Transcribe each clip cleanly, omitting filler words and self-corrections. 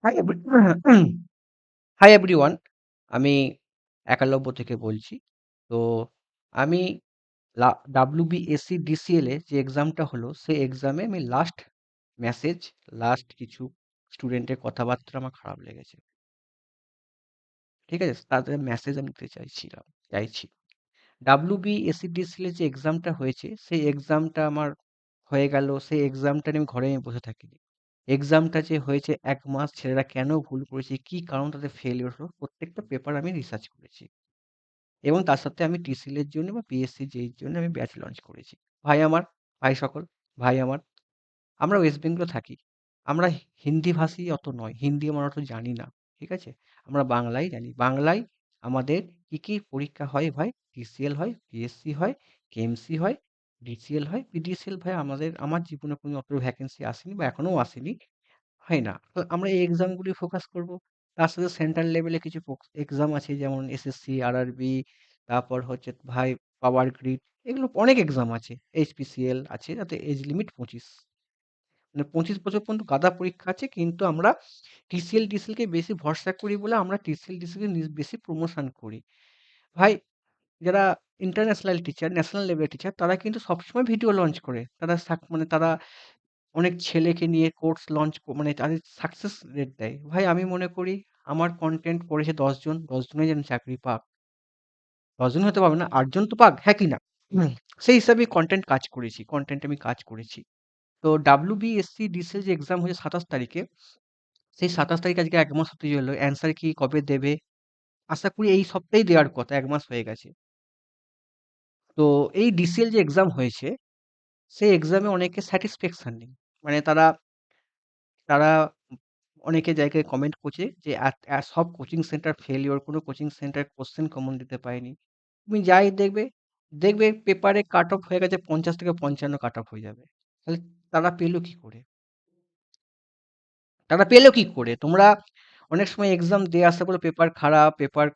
High every hi everyone. আমি একালব্য থেকে বলছি। তো আমি WBSC-DCL এ যে এক্সামটা হলো, সেই এক্সামে আমি লাস্ট কিছু স্টুডেন্টের কথাবার্তা আমার খারাপ লেগেছে। ঠিক আছে? তাদের মেসেজ আমি দিতে চাইছি। WBSC-DCL এর যে এক্সামটা হয়েছে, সেই এক্সামটা আমার হয়ে গেল। সেই এক্সামটা নিয়ে আমি ঘরে বসে থাকিনি। এক্সামটা যে হয়েছে ১ মাস ছেলেরা কেন ভুল করেছে, কি কারণ তাদের ফেইলিউর হলো, প্রত্যেকটা পেপার আমি রিসার্চ করেছি। এবং তার সাথে আমি TCL এর জন্য বা PSC JEE জন্য আমি ব্যাচ লঞ্চ করেছি। ভাই আমার, ভাই সকল, ভাই আমার, আমরা ওয়েস্ট বেঙ্গলে থাকি। আমরা হিন্দি ভাষী অত নয়। হিন্দি আমরা অত জানি না। ঠিক আছে? আমরা বাংলাই জানি। বাংলায় আমাদের কি পরীক্ষা হয় ভাই? TCL হয়, PSC হয়, KMC হয়, DCL হয়, PDCL ভাই আমার জীবনে কোনো অত ভ্যাকেন্সি আসেনি বা এখনো আসেনি। হয় না। তো আমরা এই এক্সামগুলি ফোকাস করব। তার সাথে সেন্ট্রাল লেভেলে কিছু এক্সাম আছে, যেমন SSC, RRB, তারপর হচ্ছে ভাই পাওয়ার গ্রিড, এগুলো অনেক এক্সাম আছে। HPCL আছে, যাতে এজ লিমিট 25। মানে 25 বছর পর্যন্ত গাদা পরীক্ষা আছে, কিন্তু আমরা TCL কে বেশি ভরসা করি বলে আমরা TCL কে বেশি প্রমোশন করি। ভাই, যারা ইন্টারন্যাশনাল টিচার, ন্যাশনাল লেভেলের টিচার, তারা কিন্তু সবসময় ভিডিও লঞ্চ করে। তারা অনেক ছেলেকে নিয়ে কোর্স লঞ্চ মানে তাদের সাকসেস রেট দেয়। ভাই আমি মনে করি আমার কনটেন্ট পড়েছে ১০ জন, ১০ জনেই যেন চাকরি পাক। ১০ জন হতে পারবে না, ৮ জন তো পাক, হ্যাঁ কি না? সেই হিসাবেই কনটেন্ট আমি কাজ করেছি। তো WBSC-DCL যে এক্সাম হয়েছে ২৭ তারিখে, সেই ২৭ তারিখ আজকে ১ মাস হতে চললো। অ্যান্সার কি কবে দেবে? আশা করি এই সপ্তাহেই দেওয়ার কথা, ১ মাস হয়ে গেছে। তো এই DCL যে এক্সাম হয়েছে, সেই এক্সামে অনেকে স্যাটিসফ্যাকশন নেই। মানে তারা তারা অনেকে জায়গায় কমেন্ট করছে যে সব কোচিং সেন্টার ফেলিওর, কোনো কোচিং সেন্টার কোশ্চেন কমন দিতে পারেনি। তুমি যাই দেখবে, দেখবে পেপারে কাট অফ হয়ে গেছে ৫০ থেকে ৫৫ কাট অফ হয়ে যাবে। তাহলে তারা পেলো কি করে? তারা পেলো কি করে? তোমরা অনেক সময় এক্সাম দিয়ে আসতে বলো পেপার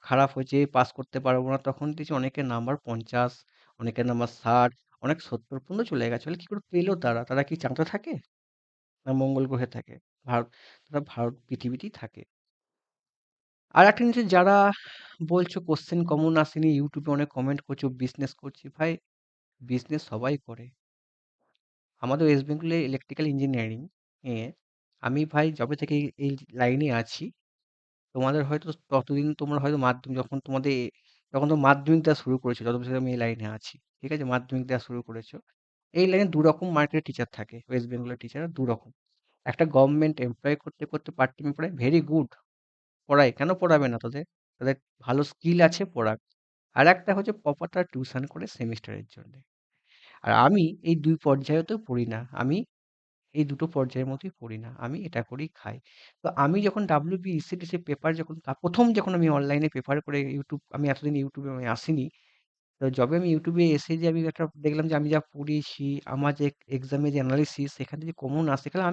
খারাপ হয়েছে, পাস করতে পারবো না। তখন দেখছি অনেকের নাম্বার ৫০, অনেকের নাম্বার ৬০, অনেক ৭০ পর্যন্ত চলে গেছে। তাহলে কি করে পেলো তারা? তারা কি চাঁদে থাকে? না মঙ্গল গ্রহে থাকে? ভারত তারা ভারত পৃথিবীতেই থাকে। আরেকটা জিনিস, যারা বলছো কোশ্চেন কমন আসেনি, ইউটিউবে অনেক কমেন্ট করছো, বিজনেস করছি। ভাই, বিজনেস সবাই করে। আমাদের ওয়েস্ট বেঙ্গলে ইলেকট্রিক্যাল ইঞ্জিনিয়ারিং এ আমি ভাই যবে থেকে এই লাইনে আছি, তোমাদের হয়তো ততদিন তোমরা হয়তো যখন তো মাধ্যমিক দেওয়া শুরু করেছো, তত বছর আমি এই লাইনে আছি। ঠিক আছে? মাধ্যমিক দেওয়া শুরু করেছো। এই লাইনে ২ রকম মার্কেটের টিচার থাকে। ওয়েস্ট বেঙ্গলের টিচার ২ রকম। একটা গভর্নমেন্ট এমপ্লয় করতে পার্ট টাইমে পড়ায়, ভেরি গুড। পড়ায়, কেন পড়াবে না তোদের? তাদের ভালো স্কিল আছে, পড়াক। আরেকটা হচ্ছে প্রপার তারা টিউশন করে সেমিস্টারের জন্যে। আর আমি এই ২ পর্যায়েতেও পড়ি না। আমি এই দুটো পর্যায়ের মধ্যেই পড়ি না। আমি এটা করেই খাই। তো আমি যখন WBSC-TC পেপার যখন ১ম যখন আমি অনলাইনে পেপার করে আমি এতদিন ইউটিউবে আমি আসিনি। তো যবে আমি ইউটিউবে এসে যে আমি একটা দেখলাম যে আমি যা পড়িয়েছি, আমার যে এক্সামে যে এনালাইসিস, সেখানে যে কমন আসে, সেখানে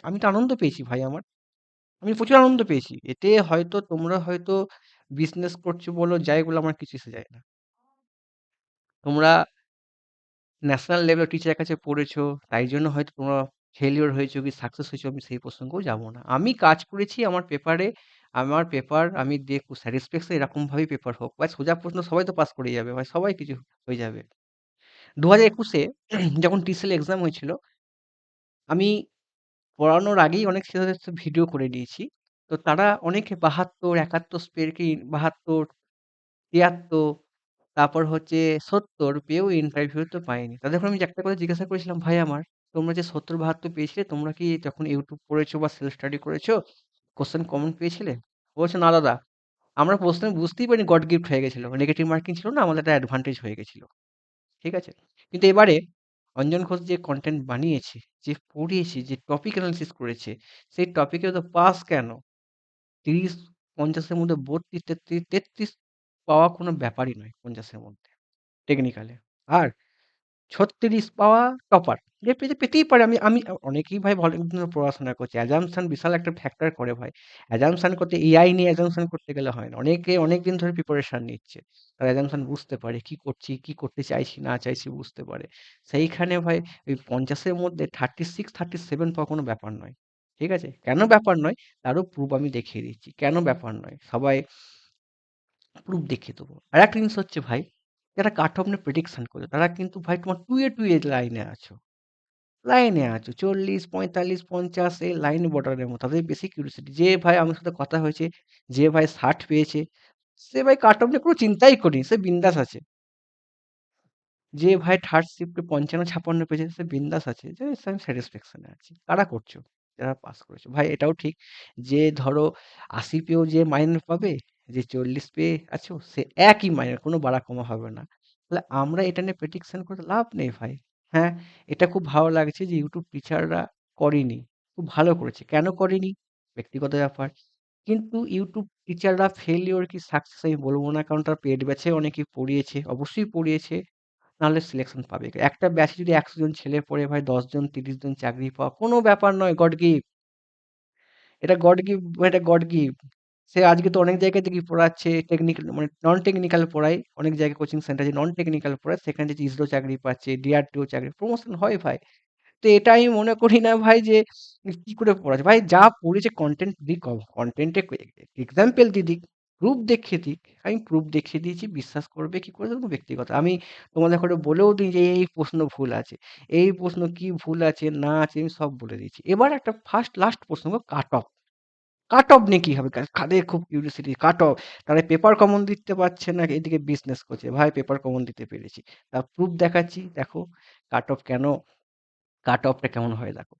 আমি তো আনন্দ পেয়েছি ভাই আমার। আমি প্রচুর আনন্দ পেয়েছি। এতে হয়তো তোমরা হয়তো বিজনেস করছো বলো, যাই বলো, আমার কিছু এসে যায় না। তোমরা ন্যাশনাল লেভেলের টিচারের কাছে পড়েছো, তাই জন্য হয়তো তোমরা ফেলিওর হয়েছো কি সাকসেস হয়েছো, আমি সেই প্রসঙ্গেও যাব না। আমি কাজ করেছি আমার পেপারে, আমার পেপার আমি দিয়ে খুব স্যাটিসফ্যাকশন, এরকমভাবেই পেপার হোক। ভাই সোজা প্রশ্ন সবাই তো পাস করে যাবে ভাই, সবাই কিছু হয়ে যাবে। ২০২১ এ যখন TCL এক্সাম হয়েছিল, আমি পড়ানোর আগেই অনেক ছেলেদের সাথে ভিডিও করে নিয়েছি। তো তারা অনেকে ৭২, ৭১ পেয়ে কি ৭২, ৭৩, তারপর হচ্ছে ৭০ পেয়েও ইন্টারভিউ তো পায়নি। তাদেরকে আমি একটা কথা জিজ্ঞাসা করেছিলাম, "ভাই আমার, তোমরা যে ৭০, ৭২ পেয়েছিলে, তোমরা কি যখন ইউটিউব পড়েছো বা সেলফ স্টাডি করেছো, কোয়েশ্চেন কমন পেয়েছিলে?" ও বলছে, "না দাদা, আমরা প্রশ্নে বুঝতেই পারিনি, গড গিফট হয়ে গেছিল। নেগেটিভ মার্কিং ছিল না, আমাদের একটা অ্যাডভান্টেজ হয়ে গেছিল।" ঠিক আছে? কিন্তু এবারে অঞ্জন ঘোষ যে কনটেন্ট বানিয়েছে, যে পড়িয়েছে, যে টপিক এনালাইসিস করেছে, সেই টপিকে তো পাস কেন? ৩০-৫০ এর মধ্যে ৩২, ৩৩ পাওয়া কোনো ব্যাপারই নয় ৫০ এর মধ্যে টেকনিক্যালে। আর ৩৬ পাওয়া টপার। যে পেতেই পারে। আমি আমি অনেকেই ভাই অনেক দিন ধরে পড়াশোনা করছে। অ্যাজাম্পশন বিশাল একটা ফ্যাক্টর করে ভাই। অ্যাজাম্পশন করতে এআই নিয়ে অ্যাজাম্পশন করতে গেলে হয় না। অনেকে অনেকদিন ধরে প্রিপারেশন নিচ্ছে। তারা অ্যাজাম্পশন বুঝতে পারে। কি করছি, কি করতে চাইছি না চাইছি বুঝতে পারে। সেইখানে ভাই ওই ৫০ এর মধ্যে 36, 37 পাওয়া কোনো ব্যাপার নয়। ঠিক আছে? কেন ব্যাপার নয়? তারও প্রুফ আমি দেখিয়ে দিচ্ছি। কেন ব্যাপার নয়? সবাই প্রুফ দেখিয়ে দেবো। আরেকটা জিনিস হচ্ছে ভাই, যারা কাট অফ নিয়ে প্রেডিকশন করে তারা কিন্তু ভাই তোমার টুয়ে লাইনে আছো। লাইনে আছো ৪০, ৪৫, ৫০ এই লাইন বর্ডারের মতো। তাদের বেশি কিউরিওসিটি। যে ভাই আমার সাথে কথা হয়েছে, যে ভাই ৬০ পেয়েছে, সে ভাই কাট অফ নিয়ে কোনো চিন্তাই করেনি। সে বিন্দাস আছে। যে ভাই থার্ড শিফটে ৫৫-৫৬ পেয়েছে সে বিন্দাস আছে যে আমি স্যাটিসফ্যাকশনে আছি। কারা করছো? যারা পাস করেছো। ভাই এটাও ঠিক যে ধরো ৮০ পেয়েও যে মাইনে পাবে, যে ৪০ পেয়ে আছো সে একই মাইনে, কোনো বাড়া কমা হবে না। তাহলে আমরা এটা নিয়ে প্রেডিকশন করে লাভ নেই ভাই। হ্যাঁ, এটা খুব ভালো লাগছে যে ইউটিউব টিচাররা করেনি। খুব ভালো করেছে। কেন করেনি? ব্যক্তিগত ব্যাপার। কিন্তু ইউটিউব টিচাররা ফেইলিউর কি সাকসেস আমি বলব না। কারণ তারা পেইড ব্যাচে অনেকে পড়িয়েছে। অবশ্যই পড়িয়েছে। নাহলে সিলেকশন পাবে কে? একটা ব্যাচে যদি ১০০ জন ছেলে পড়ে ভাই ১০ জন ৩০ জন চাকরি পাওয়া কোনো ব্যাপার নয়। God gift. এটা গড গিফট, এটা গড গিফট। সে আজকে তো অনেক জায়গায় দেখি পড়াচ্ছে টেকনিক্যাল মানে নন টেকনিক্যাল পড়ায়। অনেক জায়গায় কোচিং সেন্টার যে নন টেকনিক্যাল পড়ায় সেখানে দেখছি ইসরো চাকরি পাচ্ছে, ডিআরডিও চাকরি প্রমোশন হয় ভাই। তো এটা আমি মনে করি না ভাই যে কি করে পড়াচ্ছে। ভাই যা পড়েছে কনটেন্ট দিক, কনটেন্টে এক্সাম্পল দিয়ে দিক, প্রুফ দেখিয়ে দিক। আমি প্রুফ দেখিয়ে দিয়েছি, বিশ্বাস করবে কি করে তোমার ব্যক্তিগত। আমি তোমাদের করে বলেও দিই যে এই প্রশ্ন ভুল আছে, এই প্রশ্ন কি ভুল আছে না আছে আমি সব বলে দিয়েছি। এবার একটা ফার্স্ট লাস্ট প্রশ্ন কাট অফ। কাট অফ নিয়ে কি হবে? কাদের খুব কিউরিওসিটি কাট অফ। তারা পেপার কমন দিতে পারছে না, এদিকে বিজনেস করছে। ভাই পেপার কমন দিতে পেরেছি, তার প্রুফ দেখাচ্ছি। দেখো কাট অফ কেন, কাট অফটা কেমন হয় দেখো।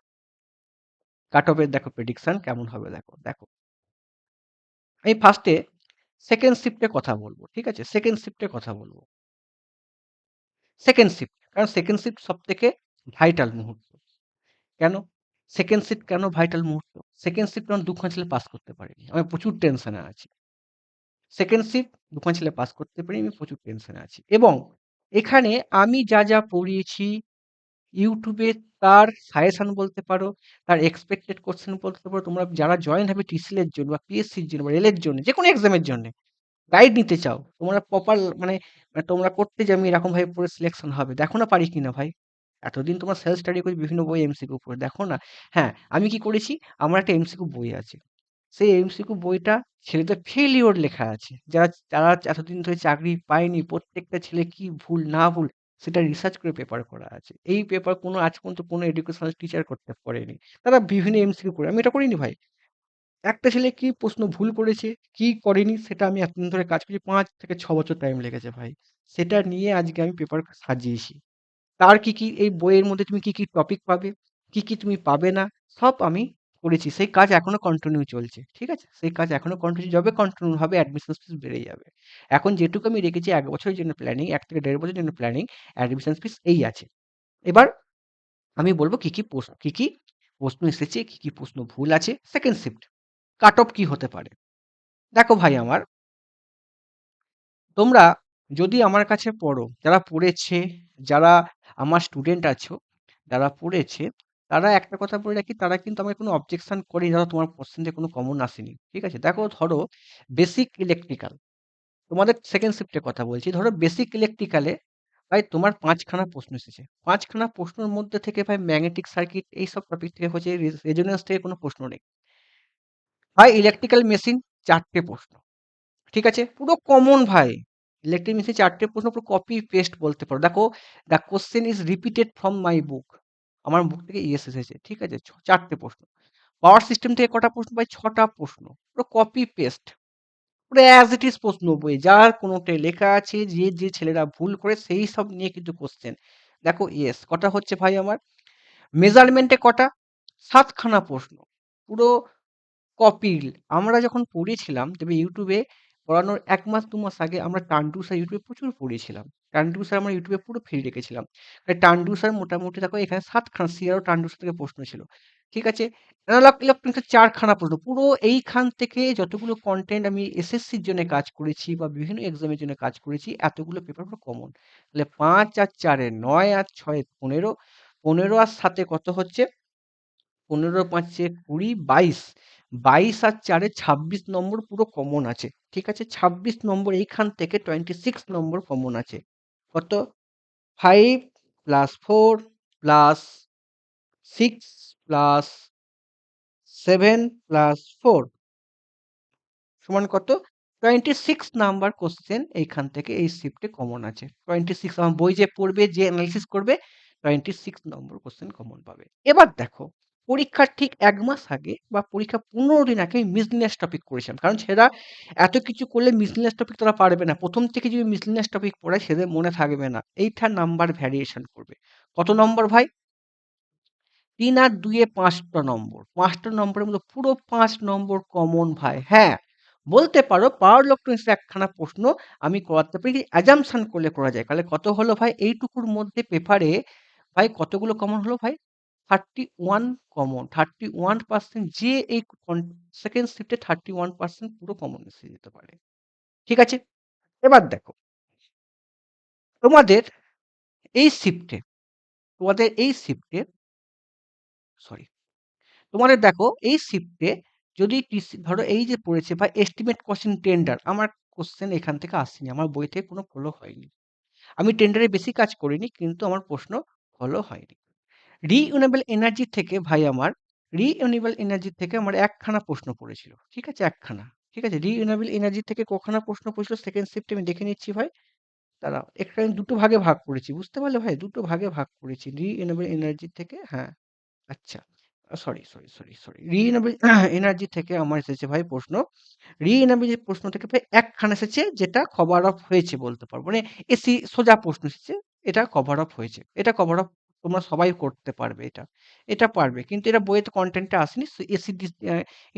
কাট অফের দেখো প্রেডিকশন কেমন হবে দেখো। দেখো আমি ফার্স্টে সেকেন্ড শিফটে কথা বলবো, ঠিক আছে? সেকেন্ড শিফটে কথা বলবো। সেকেন্ড শিফট, কারণ সেকেন্ড শিফট সব থেকে ভাইটাল মুহূর্ত। কেন সেকেন্ড শিফট কেন ভাইটাল মুহূর্ত? সেকেন্ড শিফট কারণ দুখান ছেলে পাস করতে পারিনি, আমি প্রচুর টেনশনে আছি। সেকেন্ড শিফট দুখান ছেলে পাস করতে পারি, আমি প্রচুর টেনশনে আছি। এবং এখানে আমি যা যা পড়িয়েছি ইউটিউবে, তার সাজেশন বলতে পারো, তার এক্সপেক্টেড কোশ্চেন বলতে পারো। তোমরা যারা জয়েন হবে টিসিএল এর জন্য বা পিএসসির জন্য বা রেল এর জন্য, যে কোনো এক্সামের জন্য গাইড নিতে চাও, তোমরা প্রপার মানে তোমরা করতে যে আমি এরকম ভাবে পড়ে সিলেকশন হবে, দেখো না পারি কিনা ভাই। এতদিন তোমার সেলফ স্টাডি করে বিভিন্ন বই এমসিকিউ পড়ে দেখো না। হ্যাঁ, আমি কি করেছি, আমার একটা এমসিকিউ বই আছে। সেই এমসিকিউ বইটা ছেলেদের ফেলিওর লেখা আছে, যারা যারা এতদিন ধরে চাকরি পায়নি, প্রত্যেকটা ছেলে কি ভুল না ভুল সেটা রিসার্চ করে পেপার করা আছে। এই পেপার কোনো আজ পর্যন্ত কোনো এডুকেশনাল টিচার করতে পারেনি। তারা বিভিন্ন এমসিকিউ করে, আমি এটা করিনি ভাই। একটা ছেলে কি প্রশ্ন ভুল করেছে, কি করেনি সেটা আমি এতদিন ধরে কাজ করছি, ৫ থেকে ৬ বছর টাইম লেগেছে ভাই। সেটা নিয়ে আজকে আমি পেপার সাজিয়েছি। তার কি, কি এই বইয়ের মধ্যে তুমি কি, কি টপিক পাবে, কি, কি তুমি পাবে না, সব আমি করেছি। সেই কাজ এখনো কন্টিনিউ চলছে। ঠিক আছে? সেই কাজ এখনো কন্টিনিউ, যবে কন্টিনিউ হবে অ্যাডমিশন ফিস বেড়ে যাবে। এখন যেটুকু আমি রেখেছি ১ বছরের জন্য প্ল্যানিং, ১ থেকে ১.৫ বছরের জন্য প্ল্যানিং, অ্যাডমিশন ফিস এই আছে। এবার আমি বলব কি, কি প্রশ্ন, কি, কি প্রশ্ন এসেছে, কি, কি প্রশ্ন ভুল আছে। সেকেন্ড শিফট কাট অফ কি হতে পারে? দেখো ভাই আমার, তোমরা যদি আমার কাছে পড়ো, যারা পড়েছে, যারা আমার স্টুডেন্ট আছো, যারা পড়েছে, তারা একটা কথা বলে রাখি, তারা কিন্তু আমাকে কোনো অবজেকশন করেনি ধরো তোমার কোশ্চেন থেকে কোনো কমন আসেনি। ঠিক আছে? দেখো ধরো বেসিক ইলেকট্রিক্যাল, তোমাদের সেকেন্ড শিফটের কথা বলছি। ধরো বেসিক ইলেকট্রিক্যালে ভাই তোমার ৫ খানা প্রশ্ন এসেছে। ৫ খানা প্রশ্নের মধ্যে থেকে ভাই ম্যাগনেটিক সার্কিট এইসব টপিক থেকে হচ্ছে, রেজোন্যান্স থেকে কোনো প্রশ্ন নেই। ভাই ইলেকট্রিক্যাল মেশিন ৪ টে প্রশ্ন। ঠিক আছে? পুরো কমন ভাই। ইলেকট্রিক মেশিন ৪ টে প্রশ্ন পুরো কপি পেস্ট বলতে পারো। দেখো, the question is repeated from my book. আমার বুক থেকে ইয়েস এসেছে। ঠিক আছে? ৪ টে প্রশ্ন। পাওয়ার সিস্টেম থেকে কটা প্রশ্ন ভাই? ৬ টা প্রশ্ন। পুরো কপি পেস্ট। পুরো অ্যাজ ইট ইজ প্রশ্ন বই। যার কোনটায় লেখা আছে, যে ছেলেরা ভুল করে সেই সব নিয়ে কিন্তু কোয়েশ্চেন। দেখো ইয়েস কটা হচ্ছে ভাই আমার? মেজারমেন্টে কটা? ৭ খানা প্রশ্ন। পুরো কপিল। আমরা যখন পড়েছিলাম তবে ইউটিউবে পড়ানোর ১ মাস ২ মাস আগে আমরা টান্ডু স্যার ইউটিউবে প্রচুর পড়েছিলাম। টান্ডু স্যার আমরা ইউটিউবে পুরো ফ্রি রেখেছিলাম। টান্ডু স্যার মোটামুটি দেখো এখানে ৭ খানা সিআরও টান্ডু স্যার থেকে প্রশ্ন ছিল। ঠিক আছে? অ্যানালগ ইলেকট্রনিক্সের ৪ খানা প্রশ্ন। পুরো এইখান থেকে যতগুলো কনটেন্ট আমি এসএসসির জন্য কাজ করেছি বা বিভিন্ন এক্সামের জন্য কাজ করেছি, এতগুলো পেপার পুরো কমন। তাহলে ৫ আর ৪ এ ৯ আর ৬ এ ১৫, ১৫ আর ৭ এ কত হচ্ছে? ১৫, ৫ এ ২০, ২২, ২২ আর ৪ এ ২৬ নম্বর পুরো কমন আছে। ঠিক আছে? ২৬ নম্বর এইখান থেকে 26 নম্বর কমন আছে। কত? ৫ প্লাস 4 প্লাস 6 প্লাস 7 প্লাস 4 সমান কত? 26 নাম্বার কোশ্চেন এইখান থেকে এই শিফটে কমন আছে। 26 আমার বই যে পড়বে, যে অ্যানালিসিস করবে, 26 নম্বর কোশ্চেন কমন পাবে। এবার দেখো, পরীক্ষার ঠিক ১ মাস আগে বা পরীক্ষার ১৫ দিন আগে আমি মিসলেনিয়াস টপিক পড়েছিলাম। কারণ সেটা এত কিছু করলে মিসলেনিয়াস টপিক তারা পারবে না। ১ম থেকে যদি মিসলেনিয়াস টপিক পড়ায় সেদের মনে থাকবে না। এইটার নাম্বার ভ্যারিয়েশন করবে। কত নম্বর ভাই? ৩ আর ২ এ ৫টা নম্বর। ৫টা নম্বরের মধ্যে পুরো ৫ নম্বর কমন ভাই। হ্যাঁ, বলতে পারো পাওয়ার ইলেকট্রনিক্সের একখানা প্রশ্ন আমি করাতে পারি, অ্যাজাম্পশন করলে করা যায়। তাহলে কত হলো ভাই? এইটুকুর মধ্যে পেপারে ভাই কতগুলো কমন হলো ভাই? 31 কমন। 31% যে এই সেকেন্ড শিফটে 31% পুরো কমন এসে যেতে পারে। ঠিক আছে? এবার দেখো, তোমাদের এই শিফটে তোমাদের এই শিফটে সরি তোমাদের দেখো এই শিফটে যদি ধরো এই যে পড়েছে বা এস্টিমেট কোশ্চেন টেন্ডার, আমার কোশ্চেন এখান থেকে আসেনি, আমার বই থেকে কোনো ফলো হয়নি। আমি টেন্ডারে বেশি কাজ করিনি, কিন্তু আমার প্রশ্ন ফলো হয়নি। রিইউনেবল এনার্জি থেকে ভাই আমার রিইউনেবল এনার্জি থেকে আমার একখানা প্রশ্ন পড়েছিল। ঠিক আছে, একখানা। ঠিক আছে, রিইউনেবল এনার্জি থেকে কখানা প্রশ্ন পড়েছিল সেকেন্ড শিফটে আমি দেখে নিচ্ছি ভাই। দাঁড়াও, একটা আমি দুটো ভাগে ভাগ করেছি, বুঝতে পারলে ভাই? দুটো ভাগে ভাগ করেছি রিইউনেবল এনার্জি থেকে। হ্যাঁ, আচ্ছা, সরি। রিনিউয়েবল এনার্জি থেকে আমার এসেছে ভাই প্রশ্ন। রিনিউয়েবল প্রশ্ন থেকে ভাই একখানা এসেছে যেটা কভার আপ হয়েছে বলতে পারবো। মানে এসি সোজা প্রশ্ন এসেছে, এটা কভার আপ হয়েছে। এটা কভার আপ তোমরা সবাই করতে পারবে এটা। এটা পারবে। কিন্তু এটা বইয়েতে কনটেন্টে আসেনি। এসি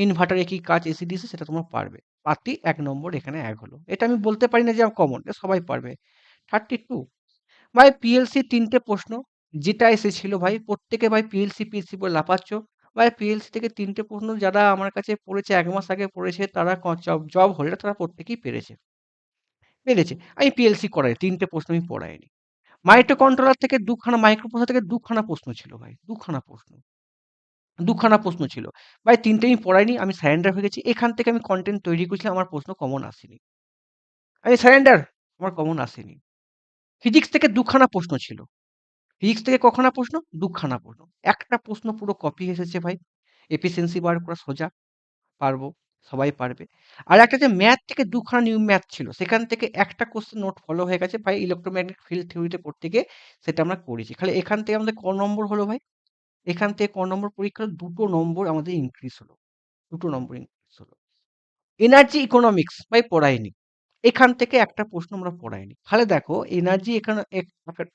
ইনভার্টারে কি কাজ, এসি ডিসি সেটা তোমরা পারবে। পাতি ১ নম্বর এখানে এড হলো। এটা আমি বলতে পারি না যে কমন, এটা সবাই পারবে। 32 ভাই পিএলসি ৩ টে প্রশ্ন যেটা এসেছিল ভাই, প্রত্যেকে ভাই পিএলসি বলে লাফাচ্ছ। ভাই পিএলসি থেকে ৩ টে প্রশ্ন যারা আমার কাছে পড়েছে, ১ মাস আগে পড়েছে, তারা জব হোল্ডার, তারা প্রত্যেকেই পেরেছে। আমি পিএলসি করাই, ৩ টে প্রশ্ন আমি পড়াইনি। মাইক্রো কন্ট্রোলার থেকে মাইক্রো প্রসেসর থেকে ২ খানা প্রশ্ন ছিল ভাই। ২ খানা প্রশ্ন ছিল। ভাই ৩ টে আমি পড়াইনি, আমি সারেন্ডার হয়ে গেছি। এখান থেকে আমি কনটেন্ট তৈরি করেছিলাম, আমার প্রশ্ন কমন আসেনি। আমি সারেন্ডার, আমার কমন আসেনি। ফিজিক্স থেকে ২ খানা প্রশ্ন ছিল। ফিজিক্স থেকে কখানা প্রশ্ন? ২ খানা প্রশ্ন। একটা প্রশ্ন পুরো কপি এসেছে ভাই। এফিসিয়েন্সি বার করা সোজা, পারবো, সবাই পারবে। আর একটা যে ম্যাথ থেকে ২ খানা নিউ ম্যাথ ছিল, সেখান থেকে একটা কোশ্চেন নোট ফলো হয়ে গেছে ভাই, ইলেক্ট্রোম্যাগনেটিক ফিল্ড থিওরিতে পড়তে গিয়ে সেটা আমরা করেছি। খালি এখান থেকে আমাদের নম্বর হলো ভাই? এখান থেকে নম্বর পরীক্ষা হলো? ২ টো নম্বর আমাদের ইনক্রিজ হলো। ২ টো নম্বর ইনক্রিজ হলো। এনার্জি ইকোনমিক্স ভাই পড়াইনি। এখান থেকে একটা প্রশ্ন আমরা পড়াইনি। তাহলে দেখো, এনার্জি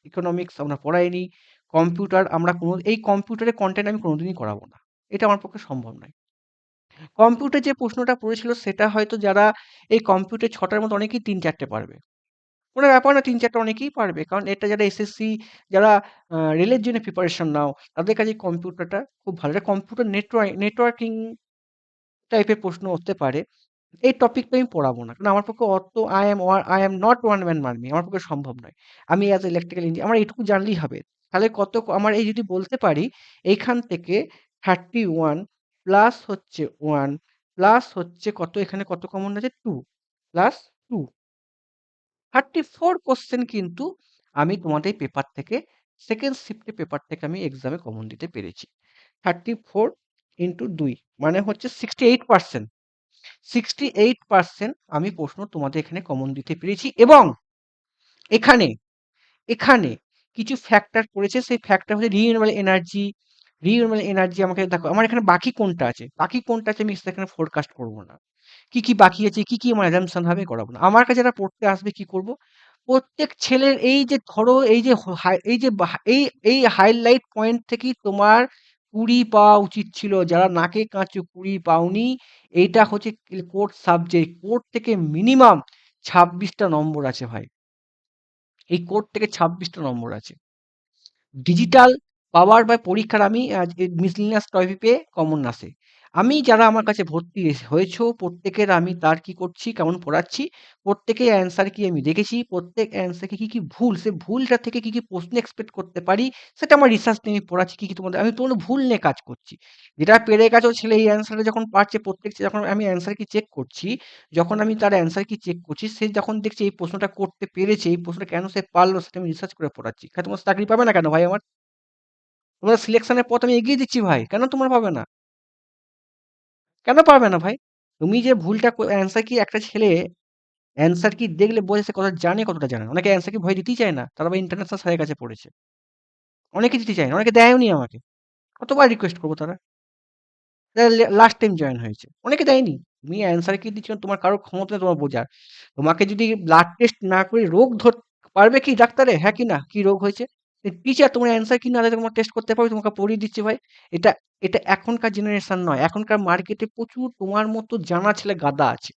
ইকোনমিক্স আমরা পড়াইনি। কম্পিউটার আমরা এই কম্পিউটারের কন্টেন্ট আমি কোনোদিনই করাবো না। এটা আমার পক্ষে সম্ভব নয়। কম্পিউটার যে প্রশ্নটা পড়েছিল সেটা হয়তো যারা এই কম্পিউটার ৬টার মধ্যে অনেকেই ৩-৪টে পারবে। কোনো ব্যাপার না, ৩-৪টে অনেকেই পারবে। কারণ এটা যারা এসএসসি, যারা রেলের জন্য প্রিপারেশন নাও, তাদের কাছে কম্পিউটারটা খুব ভালো। এটা কম্পিউটার নেটওয়ার্কিং টাইপের প্রশ্ন হতে পারে। এই টপিকটা আমি পড়াবো না। কারণ আমার পক্ষে অত I am not one man army. আমার পক্ষে সম্ভব নয়। আমি অ্যাজ ইলেকট্রিক্যাল ইঞ্জিনিয়ার আমার এটুকু জানলেই হবে। তাহলে আমার এই যদি বলতে পারি এইখান থেকে 31 প্লাস হচ্ছে 1 প্লাস হচ্ছে কত, এখানে কত কমন আছে? 2 প্লাস 2 34 কোশ্চেন কিন্তু আমি তোমাদের পেপার থেকে, সেকেন্ড শিফটে পেপার থেকে আমি এক্সামে কমন দিতে পেরেছি। 34 ইনটু ২ মানে হচ্ছে 68%। 68% আমি প্রশ্ন তোমাদের এখানে কমন দিতে পেরেছি। এবং এখানে এখানে কিছু ফ্যাক্টর পড়েছে, সেই ফ্যাক্টর হচ্ছে রিনিউয়েবল এনার্জি আমাকে দেখো, আমার এখানে বাকি কোনটা আছে, আমি সেখানে ফোরকাস্ট করব না। কি বাকি আছে, কি আমার অ্যাজাম্পশন হবে করাবো না। আমার কাছে যারা পড়তে আসবে কি করব, প্রত্যেক ছেলের এই যে ধরো এই যে এই যে এই হাইলাইট পয়েন্ট থেকেই তোমার ২০ পাওয়া উচিত ছিল। যারা নাকে কাঁচো ২০ পাওনি, এইটা হচ্ছে কোর সাবজেক্ট। কোর থেকে মিনিমাম ২৬টা নম্বর আছে ভাই। এই কোর থেকে ২৬টা নম্বর আছে। ডিজিটাল পাওয়ার বা পরীক্ষার আমি মিসলিনিয়াস টপিকে কমন আসে। আমি যারা আমার কাছে ভর্তি হয়েছো প্রত্যেকের আমি তার কি করছি, কেমন পড়াচ্ছি, প্রত্যেকের অ্যান্সার কি আমি দেখেছি, প্রত্যেক অ্যান্সারে কি ভুল, সে ভুলটা থেকে কি প্রশ্ন এক্সপেক্ট করতে পারি, সেটা আমার রিসার্চ নিয়ে আমি পড়াচ্ছি। আমি তোমাদের ভুল নিয়ে কাজ করছি। যেটা পেরে গেছো ছেলে এই অ্যান্সারটা যখন পারছে, যখন আমি অ্যান্সার কি চেক করছি, যখন আমি তার অ্যান্সার কি চেক করছি, সে যখন দেখছি এই প্রশ্নটা করতে পেরেছে, এই প্রশ্নটা কেন সে পারলো, সেটা আমি রিসার্চ করে পড়াচ্ছি। তোমার চাকরি পাবে না কেন ভাই আমার? তোমাদের সিলেকশনের পথ আমি এগিয়ে দিচ্ছি ভাই, কেন তোমরা পাবে না? কেন পারবে না ভাই? তুমি যে ভুলটা অ্যান্সার কি একটা ছেলে অ্যান্সার কি দেখলে বোঝে সে কতটা জানে কতটা জানে না। অনেকে অ্যান্সার কি ভয় দিতেই চায় না। তারা আবার ইন্টারন্যাশনাল স্যারের কাছে পড়েছে। অনেকে দিতে চায় না। অনেকে দেয়ওনি আমাকে। কতবার রিকোয়েস্ট করব তারা? যারা লাস্ট টাইম জয়েন হয়েছে। অনেকে দেয়নি। তুমি অ্যান্সার কি দিচ্ছ তোমার কারো ক্ষমতা নেই তোমার বোঝার। তোমাকে যদি ব্লাড টেস্ট না করে রোগ পারবে কি ডাক্তারে? হ্যাঁ কি না? কি রোগ হয়েছে? টিচার তোমার অ্যান্সার কি না দিলে তোমার টেস্ট করতে পারবে? তোমাকে পড়িয়ে দিচ্ছে ভাই। এটা এটা এখনকার জেনারেশন নয়। এখনকার মার্কেটে প্রচুর তোমার মতো জানা ছেলে গাদা আছে।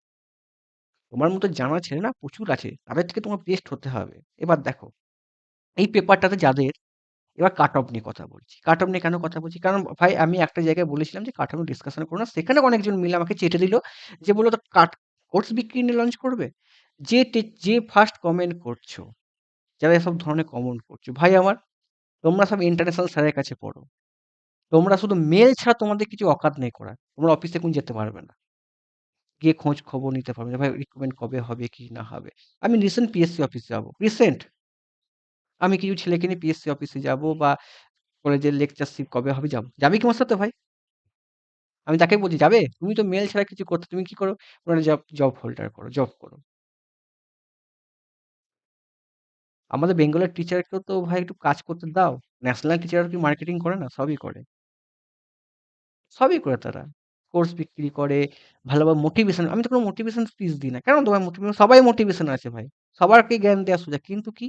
তোমার মতো জানা ছেলে না প্রচুর আছে। তাদের থেকে তোমার বেস্ট হতে হবে। এবার দেখো, এই পেপারটাতে যাদের এবার কাট অফ নিয়ে কথা বলছি। কাট অফ নিয়ে কেন কথা বলছি? কারণ ভাই আমি একটা জায়গায় বলেছিলাম যে কাট অফ ডিসকাশন করো না। সেখানে অনেকজন মিলে আমাকে চেটে দিল যে বললো তো কোর্স বিক্রি নিয়ে লঞ্চ করবে। যে ফার্স্ট কমেন্ট করছো, যারা এসব ধরনের কমেন্ট করছো, ভাই আমার তোমরা সব ইন্টারন্যাশনাল স্যারের কাছে পড়ো। তোমরা শুধু মেল ছাড়া তোমাদের কিছু অকাত নেই করার। তোমরা অফিসে কোন যেতে পারবে না। গিয়ে খোঁজ খবর নিতে পারবে না। ভাই রিক্রুটমেন্ট কবে হবে কি না হবে। আমি রিসেন্ট পিএসসি অফিসে যাবো। রিসেন্ট আমি কিছু ছেলেকে নিয়ে পিএসসি অফিসে যাবো বা কলেজের লেকচারশিপ কবে হবে যাবো। যাবি কি আমার সাথে ভাই? আমি তাকে বলছি, "যাবে? তুমি তো মেল ছাড়া কিছু করতে তুমি কি করো? বলে জব জব হোল্ডার করো, জব করো।" আমাদের বেঙ্গলের টিচারকেও তো ভাই একটু কাজ করতে দাও। ন্যাশনাল টিচাররা কি মার্কেটিং করে না? সবই করে। সবই করে তারা। কোর্স বিক্রি করে, ভালোভাবে মোটিভেশন আমি তো কোনো মোটিভেশন স্পিচ দিই না। কেন দেবো আমি মোটিভেশন? সবাই মোটিভেশন আছে ভাই। সবারকে জ্ঞান দেওয়া সোজা। কিন্তু কি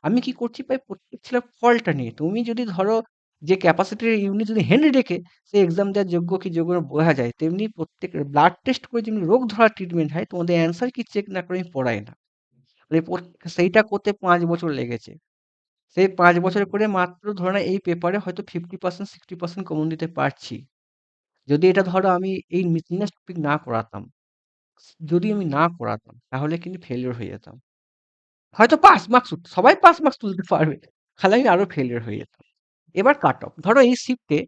আমি কি করছি ভাই প্রত্যেক ছেলের ফলটা নিয়ে। তুমি যদি ধরো যে ক্যাপাসিটির ইউনিট যদি হেনরি রেখে সে এক্সাম দেওয়ার যোগ্য কি যোগ্য না বোঝা যায়। তেমনি প্রত্যেকের ব্লাড টেস্ট করে যেমনি রোগ ধরার ট্রিটমেন্ট হয় তোমাদের অ্যান্সার কি চেক না করে আমি পড়াই না। মানে সেইটা করতে ৫ বছর লেগেছে। সেই ৫ বছর করে মাত্র ধরে নাও এই পেপারে হয়তো 50% 60% কমন দিতে পারছি। যদি এটা ধরো আমি এই মিসলিনিয়াস টপিক না করাতাম, যদি আমি না করাতাম তাহলে কিন্তু ফেইলিউর হয়ে যেতাম। হয়তো পাস মার্কস সবাই পাস মার্কস তুলতে পারবে। খালি আমি আরো ফেইলিউর হয়ে যেতাম। এবার কাট অফ। ধরো এই শিফটে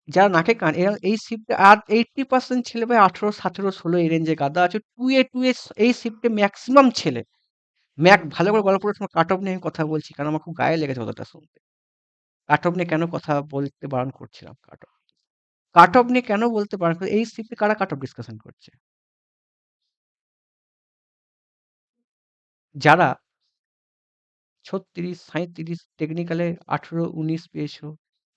যারা নাকে কান এরা এই শিফটে আর 80% ছেলে ভাই 18, 17, 16 এই রেঞ্জে গাদা আছে। 2 এ এই শিফটে ম্যাক্সিমাম ছেলে ভালো করে গল্প করার সময় কাট অফ নিয়ে আমি কথা বলছি। কারণ আমার খুব গায়ে লেগেছে কথাটা শুনতে। কাট অফ নিয়ে কেন কথা বলতে বারণ করছিলাম কাট অফ। কাট অফ নিয়ে কেন বলতে বারণ এই শিফটে কারা কাট অফ ডিসকাশন করছে? যারা ৩৬, ৩৭ টেকনিক্যালে ১৮, ১৯ পেয়েছো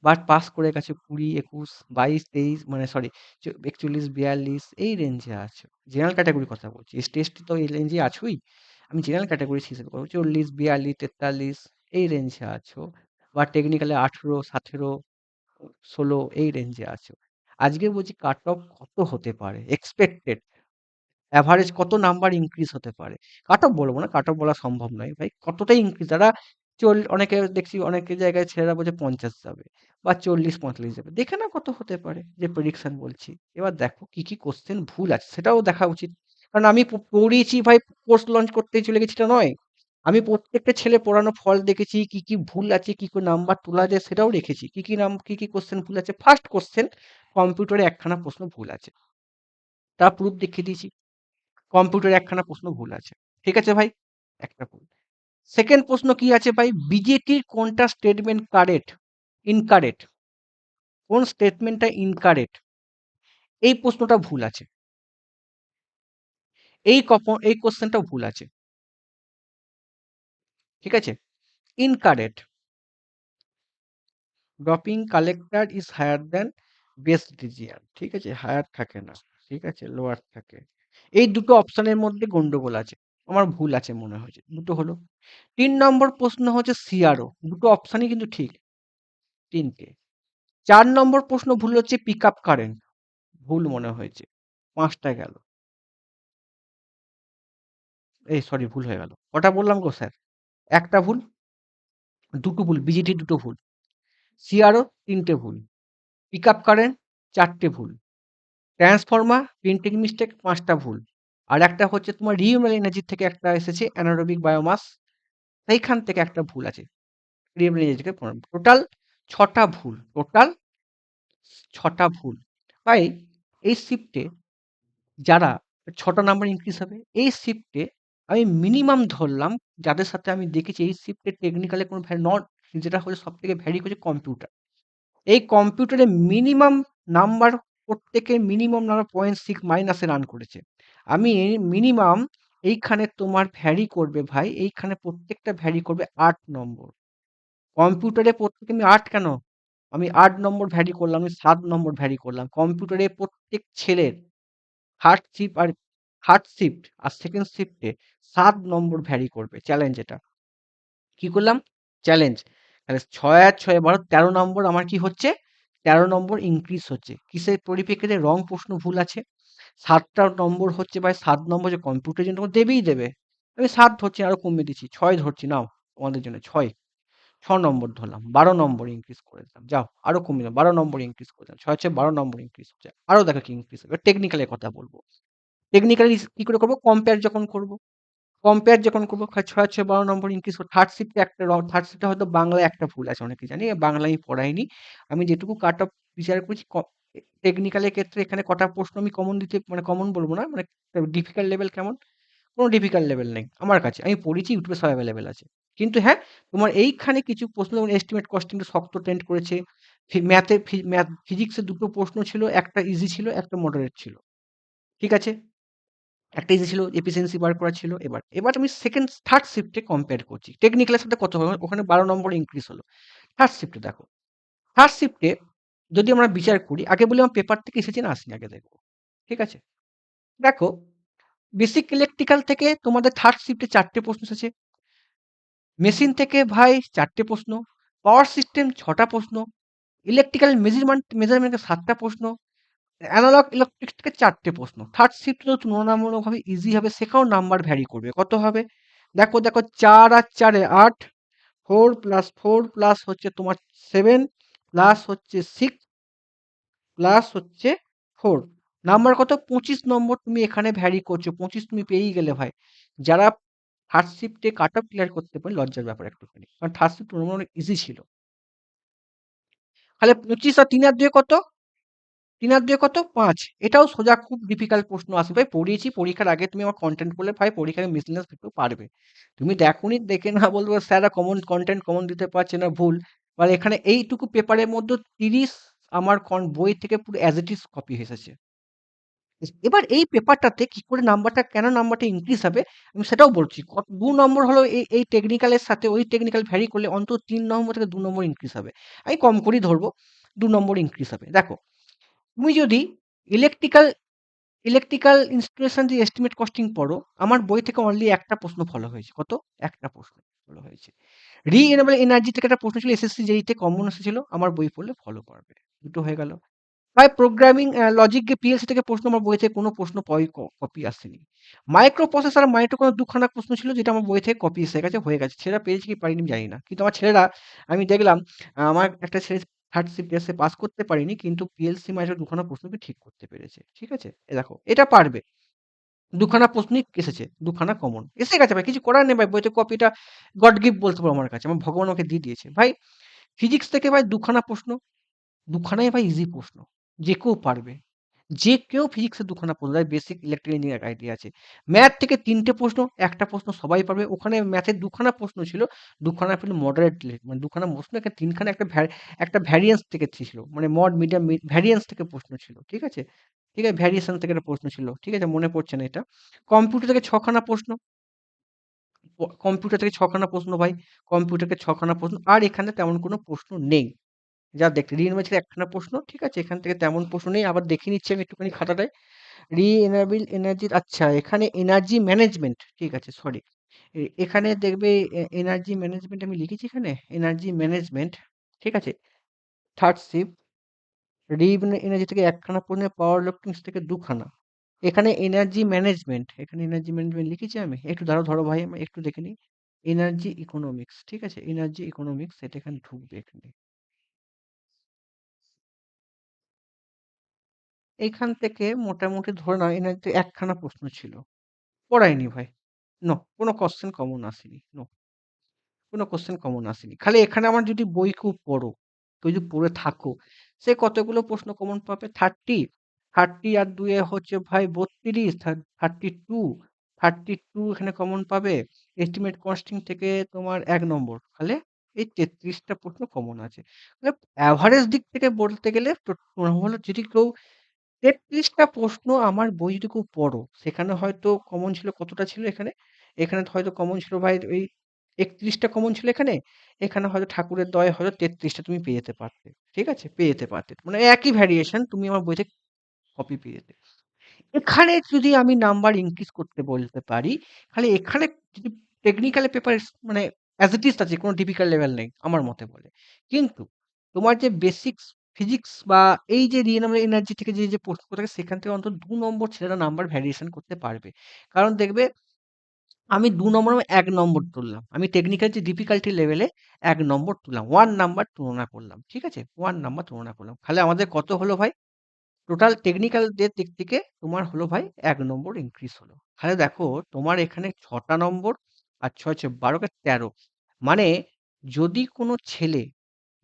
বা পাস করে গেছো ২০, ২১, ২২, ২৩ মানে সরি ৪১, ৪২ এই রেঞ্জে আছো। জেনারেল ক্যাটেগরির কথা বলছি। এসটি, এসটি তো এই রেঞ্জে আছোই। আমি জেনারেল ক্যাটেগরি হিসেবে বলব ৪০, ৪২, ৪৩ এই রেঞ্জে আছো বা টেকনিক্যালে ১৮, ১৭, ১৬ এই রেঞ্জে আছো। আজকে বলছি কাট অফ কত হতে পারে? এক্সপেক্টেড এভারেজ কত নাম্বার ইনক্রিজ হতে পারে? কাট অফ বলব না, কাট অফ বলা সম্ভব নয় ভাই। কতটা ইনক্রিজ যারা অনেকে দেখছি অনেক জায়গায় ছেলেরা বলছে ৫০ যাবে বা ৪০-৪৫ যাবে। দেখে নাও কত হতে পারে যে প্রেডিকশন বলছি। এবার দেখো কি, কি কোয়েশ্চেন ভুল আছে সেটাও দেখা উচিত। কারণ আমি পড়িয়েছি ভাই কোর্স লঞ্চ করতেই চলে গেছি এটা নয়। আমি প্রত্যেকটা ছেলে পড়ানো ফল দেখেছি, কি, কি ভুল আছে, কি করে নাম্বার তোলা যায় সেটাও রেখেছি। কি, কি কোয়েশ্চেন ভুল আছে। ফার্স্ট কোয়েশ্চেন কম্পিউটারে একখানা প্রশ্ন ভুল আছে। তার প্রুফ দেখিয়ে দিয়েছি। কম্পিউটারে একখানা প্রশ্ন ভুল আছে। ঠিক আছে ভাই? একটা ভুল। সেকেন্ড প্রশ্ন কি আছে ভাই? বিজেটির কোনটা স্টেটমেন্ট কারেক্ট? ইনকারেক্ট। কোন স্টেটমেন্টটা ইনকারেক্ট? এই প্রশ্নটা ভুল আছে। এই কোশ্চেনটাও ভুল আছে। ঠিক আছে? Incorrect. Doping collector is higher than base region. ঠিক আছে? হায়ার থাকে না। ঠিক আছে? লোয়ার থাকে। এই দুটো অপশনের মধ্যে গন্ডগোল আছে। আমার ভুল আছে মনে হয়েছে। দুটো হলো। ৩ নম্বর প্রশ্ন হচ্ছে সিআরও। দুটো অপশনই কিন্তু ঠিক। ৩ টে। ৪ নম্বর প্রশ্ন ভুল হচ্ছে পিক আপ কারেন্ট। ভুল মনে হয়েছে। ৫ টা গেল। এই সরি ভুল হয়ে গেল। কটা বললাম গো স্যার? একটা ভুল, দুটো ভুল। বিজিটি দুটো ভুল। সিআরও ৩ টে ভুল। পিক আপ কারেন্ট ৪ টে ভুল। ট্রান্সফর্মার প্রিন্টিং মিস্টেক ৫ টা ভুল। আর একটা হচ্ছে তোমার রিনিউয়েবল এনার্জি থেকে একটা এসেছে অ্যানারোবিক বায়োমাস। সেইখান থেকে একটা ভুল আছে। রিনিউয়েবল এনার্জি থেকে টোটাল ৬ টা ভুল। টোটাল ৬ টা ভুল। ভাই এই শিফটে যারা ৬ টা নাম্বার ইনক্রিজ হবে। এই শিফটে আমি মিনিমাম ধরলাম যাদের সাথে আমি দেখেছি এই শিফটে টেকনিক্যালি কোনো নট যেটা হচ্ছে সবথেকে ভ্যারি করছে কম্পিউটার। এই কম্পিউটারে মিনিমাম নাম্বার প্রত্যেকে মিনিমাম নাম্বার 0.6 মাইনাসে রান করেছে। আমি মিনিমাম এইখানে তোমার ভ্যারি করবে ভাই, এইখানে প্রত্যেকটা ভ্যারি করবে 8 নম্বর। কম্পিউটারে প্রত্যেকে আমি 8 কেন? আমি 8 নম্বর ভ্যারি করলাম, আমি 7 নম্বর ভ্যারি করলাম। কম্পিউটারে প্রত্যেক ছেলের থার্ড শিফট আর সেকেন্ড শিফটে 7 নম্বর ভ্যারি করবে। চ্যালেঞ্জ এটা। কি করলাম? চ্যালেঞ্জ। তাহলে 6 আর 6 12 13 নম্বর আমার কি হচ্ছে? 13 নম্বর ইনক্রিজ হচ্ছে। কিসের পরিপ্রেক্ষিতে? রং প্রশ্ন ভুল আছে। 7টা নম্বর হচ্ছে ভাই, 7 নম্বর যে কম্পিউটারের জন্য তোমাকে দেবেই দেবে। আমি 7 ধরছি, আরো কমিয়ে দিচ্ছি। 6 ধরছি, নাও তোমাদের জন্য 6। 6 নম্বর ধরলাম। 12 নম্বর ইনক্রিজ করে দিলাম। যাও আরো কমিয়ে দাও। 12 নম্বর ইনক্রিজ করে দিলাম। 6 6 12 নম্বর ইনক্রিজ হচ্ছে। আরো দেখো কি ইনক্রিজ হবে। টেকনিক্যাল এর কথা বলবো। টেকনিক্যালি কি করে করবো? কম্পেয়ার যখন করবো। কম্পেয়ার যখন করবো 6 6 12 নম্বর ইনক্রিজ করবো। থার্ড শিফটে একটা থার্ড শিফটে হয়তো বাংলায় একটা ভুল আছে, অনেকে জানি। বাংলা আমি পড়াইনি। আমি যেটুকু কাট অফ বিচার করেছি টেকনিক্যালের ক্ষেত্রে এখানে কটা প্রশ্ন আমি কমন দিতে, মানে কমন বলবো না, মানে ডিফিকাল্ট লেভেল কেমন? কোনো ডিফিকাল্ট লেভেল নেই আমার কাছে। আমি পড়েছি, ইউটিউবে সব অ্যাভেলেবেল আছে। কিন্তু হ্যাঁ, তোমার এইখানে কিছু প্রশ্ন যেমন এস্টিমেট কস্টিং শক্ত টেন্ড করেছে। ম্যাথে ফিজিক্সে দুটো প্রশ্ন ছিল, একটা ইজি ছিল, একটা মডারেট ছিল। ঠিক আছে? একটা ইজি ছিল, এফিসিয়েন্সি বার করা ছিল। এবার আমি থার্ড শিফটে কম্পেয়ার করছি। টেকনিক্যালের সাথে কত হবে? ওখানে 12 নম্বর ইনক্রিজ হলো। থার্ড শিফটে দেখো। থার্ড শিফটে যদি আমরা বিচার করি, আগে বলি আমার পেপার থেকে এসেছে না আসেনি, আগে দেখবো। ঠিক আছে? দেখো, বেসিক ইলেকট্রিক্যাল থেকে তোমাদের থার্ড শিফটে 4টে প্রশ্ন এসেছে। মেশিন থেকে ভাই 4টে প্রশ্ন। পাওয়ার সিস্টেম 6টা প্রশ্ন। ইলেকট্রিক্যাল মেজারমেন্টে 7টা প্রশ্ন। অ্যানালগ ইলেকট্রিক্স থেকে 4টে প্রশ্ন। থার্ড শিফট তো তুলনামূলকভাবে ইজি হবে, সেখানেও নাম্বার ভ্যারি করবে। কত হবে? দেখো দেখো, 4 আর 4 এ 8, 4 প্লাস 4 প্লাস হচ্ছে তোমার 7 প্লাস হচ্ছে 6 প্লাস হচ্ছে 4। নাম্বার কত? 25 নম্বর তুমি এখানে ভ্যারি করছো। 25 তুমি পেয়েই গেলে ভাই। যারা থার্ড শিফটে কাট অফ ক্লিয়ার করতে পারে, লজ্জার ব্যাপার একটুখানি, কারণ থার্ড শিফট তুলনামূলক ইজি ছিল। তাহলে 25 আর 3 আর 2 কত? 3 আর 2 কত? 5। এটাও সোজা খুব ডিফিকাল্ট প্রশ্ন আসে ভাই। পড়িয়েছি, পরীক্ষার আগে তুমি আমার কন্টেন্ট করলে ভাই পরীক্ষায় মিসলেনিয়াস একটু পারবে। তুমি দেখোনি, দেখে না বলবে স্যাররা কন্টেন্ট কমন দিতে পারছে না, ভুল। আর এখানে এইটুকু পেপারের মধ্যে 30 আমার বই থেকে পুরো অ্যাজ ইট ইজ কপি এসেছে। এবার এই পেপারটাতে কি করে নাম্বারটা, কেন নাম্বারটা ইনক্রিজ হবে আমি সেটাও বলছি। 2 নম্বর হলো এই টেকনিক্যালের সাথে ওই টেকনিক্যাল ভ্যারি করলে অন্তত 3 নম্বর থেকে 2 নম্বর ইনক্রিজ হবে। আমি কম করেই ধরবো, 2 নম্বর ইনক্রিজ হবে। দেখো, তুমি যদি ইলেকট্রিক্যাল ইলেকট্রিক্যাল ইনস্টলেশন দিয়ে এস্টিমেট কস্টিং পড়ো, আমার বই থেকে অনলি একটা প্রশ্ন ফলো হয়েছে। কত? একটা প্রশ্ন ফলো হয়েছে। রিনিউয়েবল এনার্জি থেকে একটা প্রশ্ন ছিল, এসএসসি যেইতে কমন এসেছিল, আমার বই পড়লে ফলো করবে। দুটো হয়ে গেল। ভাই প্রোগ্রামিং লজিক পিএলসি থেকে প্রশ্ন, আমার বই থেকে কোনো প্রশ্ন কপি আসেনি। মাইক্রো প্রসেসর মাইক্রো দুখানা প্রশ্ন ছিল, যেটা আমার বই থেকে কপি এসে গেছে, হয়ে গেছে। ছেলেরা পেরেছে কি পারিনি আমি জানি না, কিন্তু আমার ছেলেরা, আমি দেখলাম আমার একটা ছেলে থার্ড শিফটে পাস করতে পারিনি, কিন্তু পিএলসি মাইক্রো দুখানা প্রশ্নকে ঠিক করতে পেরেছে। ঠিক আছে? এ দেখো, এটা পারবে। দুখানা প্রশ্নই এসেছে, দুখানা কমন এসে গেছে ভাই, কিছু করার নেই ভাই। বইতে কপিটা গড গিফট বলতে পারো আমার কাছে, আমার ভগবান আমাকে দিয়ে দিয়েছে ভাই। ফিজিক্স থেকে ভাই দুখানা প্রশ্ন, দুখানাই ভাই ইজি প্রশ্ন, যে কেউ পারবে। যে কেউ ফিজিক্সের দুখানা প্রশ্ন, যার বেসিক ইলেকট্রিক্যাল ইঞ্জিনিয়ারিং আইডিয়া আছে। ম্যাথ থেকে 3টে প্রশ্ন, একটা প্রশ্ন সবাই পারবে। ওখানে ম্যাথের দুখানা প্রশ্ন ছিল, দুখানা ছিল মডারেট, মানে দুখানা প্রশ্ন, একটা তিনখানা, একটা ভ্যারিয়েন্স থেকে ছিল, মানে মড মিডিয়াম ভ্যারিয়েন্স থেকে প্রশ্ন ছিল। ঠিক আছে? ঠিক আছে, ভ্যারিয়েশন থেকে একটা প্রশ্ন ছিল। ঠিক আছে, মনে পড়ছে না এটা। কম্পিউটার থেকে 6খানা প্রশ্ন। কম্পিউটার থেকে 6খানা প্রশ্ন ভাই। কম্পিউটার থেকে 6খানা প্রশ্ন। আর এখানে তেমন কোনো প্রশ্ন নেই। যা দেখতে রিএনএবল থেকে একখানা প্রশ্ন। ঠিক আছে, এখান থেকে তেমন প্রশ্ন নেই। আবার দেখে নিচ্ছি আমি একটুখানি খাতাটায়। রিএনএবল এনার্জির, আচ্ছা এখানে এনার্জি ম্যানেজমেন্ট, ঠিক আছে, সরি। এখানে দেখবে এনার্জি ম্যানেজমেন্ট আমি লিখেছি এখানে, এনার্জি ম্যানেজমেন্ট। ঠিক আছে, থার্ড শিফট। এনার্জি থেকে একখানা প্রশ্ন, পাওয়ার ইলেকট্রনিক্স থেকে দুখানা। এখানে এনার্জি ম্যানেজমেন্ট, এখানে এনার্জি ম্যানেজমেন্ট লিখেছি আমি। একটু দাঁড়াও, ধরো ভাই, আমি একটু দেখে নিই। এনার্জি ইকোনমিক্স, ঠিক আছে, এনার্জি ইকোনমিক্স, এটা এখানে ঢুকবে এখানে। এইখান থেকে মোটামুটি ধরে নাও এনার্জি একখানা প্রশ্ন ছিল, পড়ায়নি ভাই। নো, কোনো কোশ্চেন কমন আসেনি। নো, কোনো কোশ্চেন কমন আসেনি। খালি এখানে আমার যদি বই খুব পড়ো, কেউ যদি পড়ে থাকো, সে কতগুলো প্রশ্ন কমন পাবে? 30। 30 আর 2 এ হচ্ছে ভাই 32, 32। 32 এখানে কমন পাবে। এস্টিমেট কস্টিং থেকে তোমার 1 নম্বর। তাহলে এই 33টা প্রশ্ন কমন আছে। অ্যাভারেজ দিক থেকে বলতে গেলে হলো, যদি কেউ ৩৩টা প্রশ্ন আমার বই যদি খুব পড়ো, সেখানে হয়তো কমন ছিল কতটা ছিল এখানে? এখানে তো হয়তো কমন ছিল ভাই ওই ৩১টা কমন ছিল এখানে। এখানে হয়তো ঠাকুরের দয়ায় হয়তো ৩৩টা তুমি পেয়ে যেতে পারতে। ঠিক আছে? পেয়ে যেতে পারতে। মানে একই ভ্যারিয়েশন তুমি আমার বই থেকে কপি পেয়ে যেতে। এখানে যদি আমি নাম্বার ইনক্রিজ করতে বলতে পারি, তাহলে এখানে যদি টেকনিক্যাল পেপার মানে অ্যাজ ইট ইজ আছে, কোনো ডিফিকাল্ট লেভেল নেই আমার মতে বলে। কিন্তু তোমার যে বেসিক্স ফিজিক্স বা এই যে রিয়েনাবল এনার্জি থেকে যে প্রশ্ন থাকে সেখান থেকে অন্তত ২ নম্বর ছেলেরা নাম্বার ভ্যারিয়েশন করতে পারবে। কারণ দেখবে আমি ২ নম্বর এবং ১ নম্বর তুললাম। আমি টেকনিক্যাল যে ডিফিকাল্টি লেভেলে ১ নম্বর তুললাম। ১ নাম্বার তুলনা করলাম। ঠিক আছে? ১ নাম্বার তুলনা করলাম। তাহলে আমাদের কত হলো ভাই? টোটাল টেকনিক্যাল দিক থেকে তোমার হলো ভাই ১ নম্বর ইনক্রিজ হলো। তাহলে দেখো তোমার এখানে ৬টা নম্বর আর ৬ ৬ ১২ কে ১৩। মানে যদি কোনো ছেলে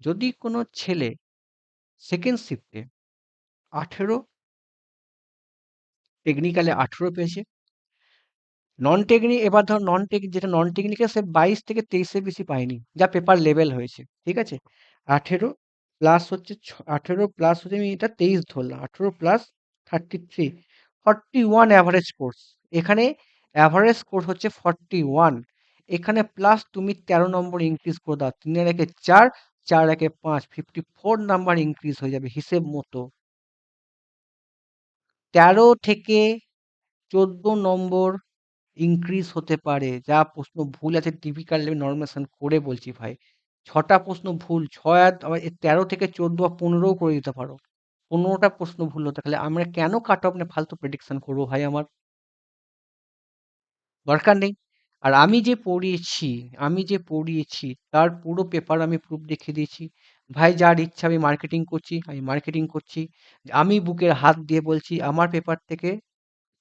যদি কোনো ছেলে সেকেন্ড শিফটে ১৮, টেকনিক্যালে ১৮ পেয়েছে, নন টেকনিক এবার ধর নন টেক যেটা নন টেকনিক্যাল সে ২২ থেকে ২৩ এর বেশি পায়নি, যা পেপার লেভেল হয়েছে। ঠিক আছে? ১৮ প্লাস হচ্ছে ১৮ প্লাস হচ্ছে আমি এটা ২৩ ধরলাম। ১৮ প্লাস 33 41 অ্যাভারেজ কোর্স। এখানে অ্যাভারেজ কোর্স হচ্ছে 41। এখানে প্লাস তুমি ১৩ নম্বর ইনক্রিজ করে দাও। ৩ এর একে ৪, ৪ একে ৫, 54 নাম্বার ইনক্রিজ হয়ে যাবে হিসেব মতো। ১৩ থেকে ১৪ নম্বর ইনক্রিজ হতে পারে। যা প্রশ্ন ভুল আছে টিপিক্যাল নরমেশন করে বলছি ভাই। ৬টা প্রশ্ন ভুল, ৬ আর আবার ১৩ থেকে ১৪ বা ১৫ও করে দিতে পারো। ১৫টা প্রশ্ন ভুল হতে গেলে আমরা কেন কাট অফ নিয়ে ফালতু প্রেডিকশন করবো ভাই আমার? দরকার নেই। আর আমি যে পড়িয়েছি তার পুরো পেপার আমি প্রুফ দেখিয়ে দিয়েছি। ভাই যার ইচ্ছা আমি মার্কেটিং করছি, আমি মার্কেটিং করছি। আমি বুকের হাত দিয়ে বলছি আমার পেপার থেকে